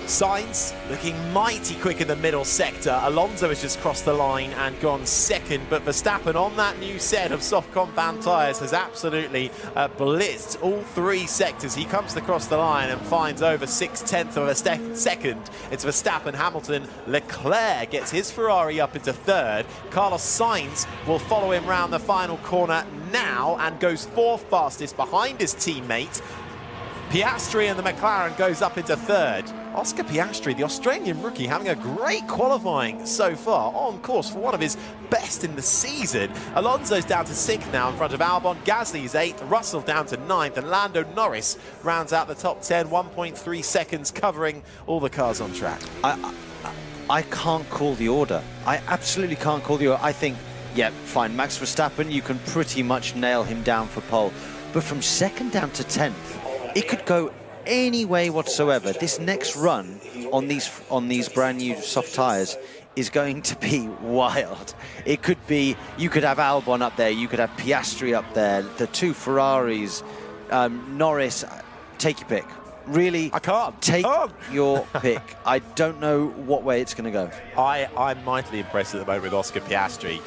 Sainz looking mighty quick in the middle sector. Alonso has just crossed the line and gone second, but Verstappen on that new set of soft compound tyres has absolutely blitzed all three sectors. He comes across the line and finds over 6/10 of a second. It's Verstappen, Hamilton, Leclerc gets his Ferrari up into third. Carlos Sainz will follow him round the final corner now and goes fourth fastest behind his teammate. Piastri and the McLaren goes up into third. Oscar Piastri, the Australian rookie, having a great qualifying so far, on course for one of his best in the season. Alonso's down to 6th now in front of Albon. Gasly's 8th, Russell down to 9th, and Lando Norris rounds out the top 10, 1.3 seconds covering all the cars on track. I can't call the order. I absolutely can't call the order. I think, yeah, fine, Max Verstappen, you can pretty much nail him down for pole. But from 2nd down to 10th, it could go any way whatsoever. This next run on these brand new soft tyres is going to be wild. It could be, you could have Albon up there, you could have Piastri up there, the two Ferraris, Norris, take your pick. Really, I can't. Take your pick. I don't know what way it's going to go. I'm mightily impressed at the moment with Oscar Piastri.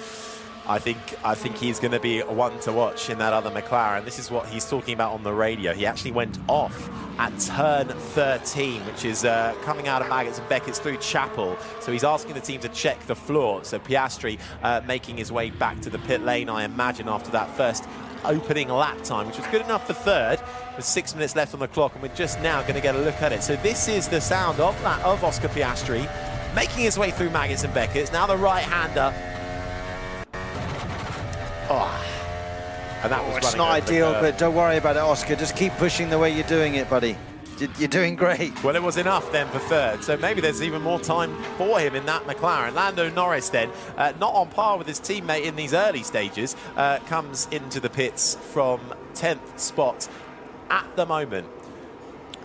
I think he's going to be one to watch in that other McLaren. This is what he's talking about on the radio. He actually went off at turn 13, which is coming out of Maggots and Beckett's through Chapel. So he's asking the team to check the floor. So Piastri making his way back to the pit lane, I imagine, after that first opening lap time, which was good enough for third, with 6 minutes left on the clock, and we're just now going to get a look at it. So this is the sound of Oscar Piastri making his way through Maggots and Beckett's. Now the right-hander. Oh, and that was it's not ideal, but don't worry about it, Oscar. Just keep pushing the way you're doing it, buddy. You're doing great. Well, it was enough then for third, so maybe there's even more time for him in that McLaren. Lando Norris then, not on par with his teammate in these early stages, comes into the pits from 10th spot at the moment.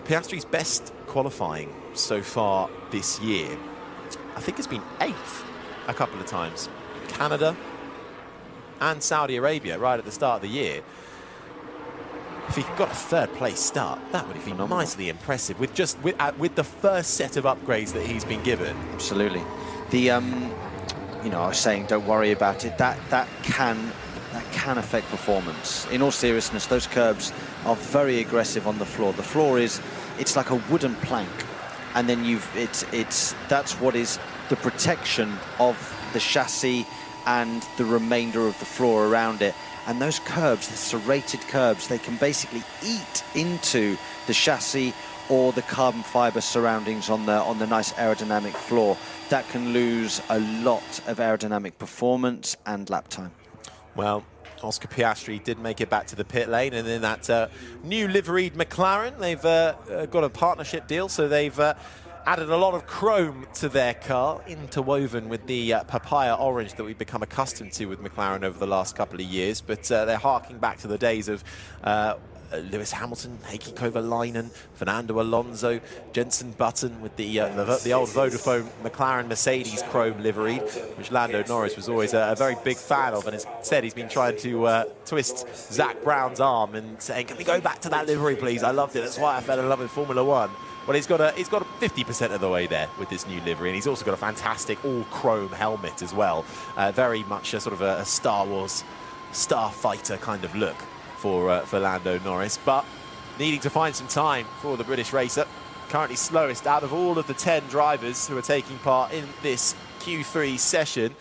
Piastri's best qualifying so far this year, I think, has been 8th a couple of times. Canada and Saudi Arabia right at the start of the year. If he got a third place start, that would have been nicely impressive with the first set of upgrades that he's been given. Absolutely. The I was saying don't worry about it. That can affect performance. In all seriousness, those curbs are very aggressive on the floor. The floor it's like a wooden plank, and then that's what is the protection of the chassis and the remainder of the floor around it. And those curbs, the serrated curbs, they can basically eat into the chassis or the carbon fiber surroundings on the nice aerodynamic floor. That can lose a lot of aerodynamic performance and lap time. Well, Oscar Piastri did make it back to the pit lane, and in that new liveried McLaren, they've got a partnership deal, so they've added a lot of chrome to their car, interwoven with the papaya orange that we've become accustomed to with McLaren over the last couple of years. But they're harking back to the days of Lewis Hamilton, Heikki Kovalainen, Fernando Alonso, Jenson Button with the old Vodafone McLaren Mercedes chrome livery, which Lando Norris was always a very big fan of, and instead he's been trying to twist Zach Brown's arm and saying, "Can we go back to that livery, please? I loved it. That's why I fell in love with Formula One." Well, he's got 50% of the way there with this new livery, and he's also got a fantastic all-chrome helmet as well. Very much a sort of a Star Wars starfighter kind of look for Lando Norris, but needing to find some time for the British racer. Currently slowest out of all of the 10 drivers who are taking part in this Q3 session.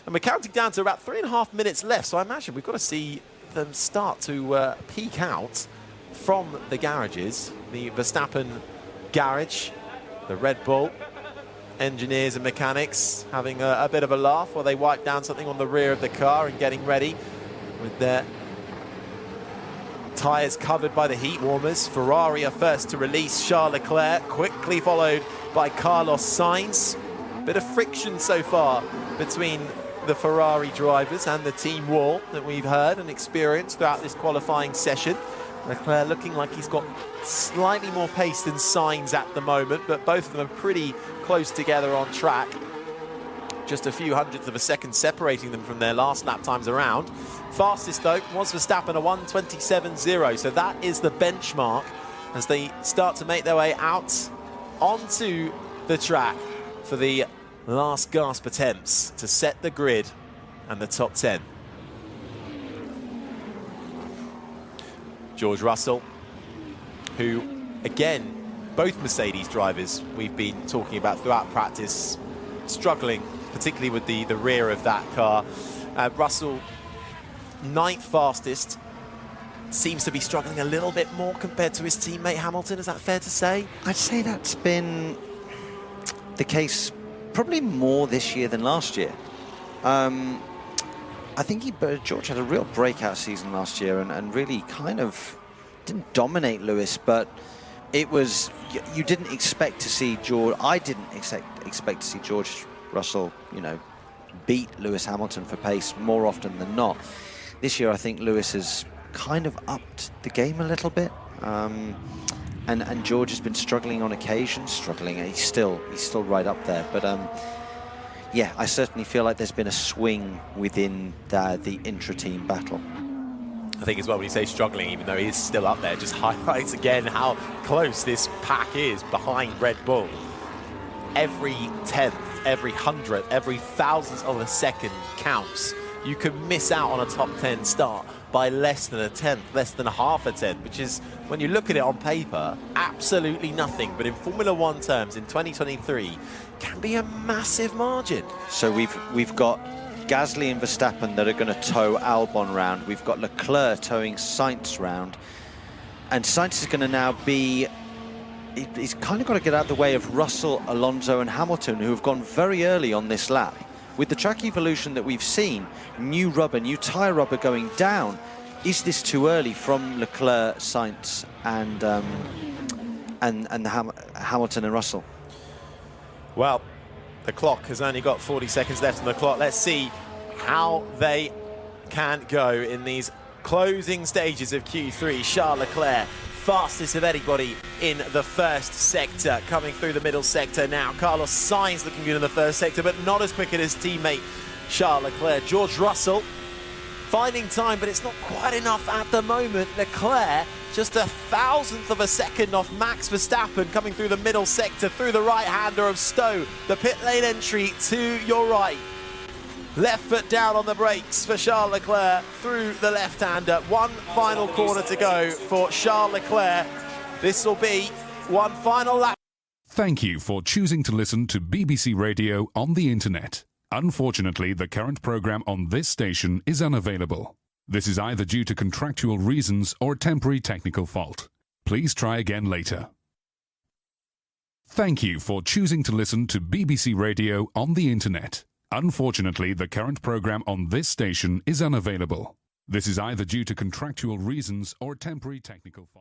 And we're counting down to about 3.5 minutes left, so I imagine we've got to see them start to peak out from the garages. The Verstappen garage, the Red Bull engineers and mechanics having a bit of a laugh while they wipe down something on the rear of the car and getting ready with their tyres covered by the heat warmers. Ferrari are first to release Charles Leclerc, quickly followed by Carlos Sainz. Bit of friction so far between the Ferrari drivers and the team war that we've heard and experienced throughout this qualifying session. Leclerc looking like he's got slightly more pace than Sainz at the moment, but both of them are pretty close together on track. Just a few hundredths of a second separating them from their last lap times around. Fastest, though, was Verstappen, a 1:27.0, so that is the benchmark as they start to make their way out onto the track for the last gasp attempts to set the grid and the top 10. George Russell, who, again, both Mercedes drivers we've been talking about throughout practice, struggling, particularly with the rear of that car. Russell, 9th fastest, seems to be struggling a little bit more compared to his teammate Hamilton. Is that fair to say? I'd say that's been the case probably more this year than last year. I think George had a real breakout season last year and really kind of didn't dominate Lewis, but it was, you didn't expect to see George, I didn't expect to see George Russell, beat Lewis Hamilton for pace more often than not. This year, I think Lewis has kind of upped the game a little bit. And George has been struggling on occasion, and he's still right up there. But yeah, I certainly feel like there's been a swing within the intra-team battle. I think as well, when you say struggling, even though he is still up there, just highlights again how close this pack is behind Red Bull. Every 10th, every 100th, every 1,000th of a second counts. You can miss out on a top 10 start by less than a 10th, less than a half a 10th, which is, when you look at it on paper, absolutely nothing. But in Formula One terms, in 2023, can be a massive margin. So we've got Gasly and Verstappen that are going to tow Albon round. We've got Leclerc towing Sainz round. And Sainz is going to now be... He's kind of got to get out of the way of Russell, Alonso and Hamilton, who have gone very early on this lap. With the track evolution that we've seen, new tyre rubber going down, is this too early from Leclerc, Sainz and Hamilton and Russell? Well, the clock has only got 40 seconds left on the clock. Let's see how they can go in these closing stages of Q3. Charles Leclerc, fastest of anybody in the first sector, coming through the middle sector now. Carlos Sainz looking good in the first sector, but not as quick as his teammate Charles Leclerc. George Russell finding time, but it's not quite enough at the moment. Leclerc just 1,000th of a second off Max Verstappen, coming through the middle sector, through the right-hander of Stowe. The pit lane entry to your right. Left foot down on the brakes for Charles Leclerc through the left-hander. One final corner to go for Charles Leclerc. This will be one final lap. Thank you for choosing to listen to BBC Radio on the internet. Unfortunately, the current programme on this station is unavailable. This is either due to contractual reasons or a temporary technical fault. Please try again later. Thank you for choosing to listen to BBC Radio on the internet. Unfortunately, the current programme on this station is unavailable. This is either due to contractual reasons or a temporary technical fault.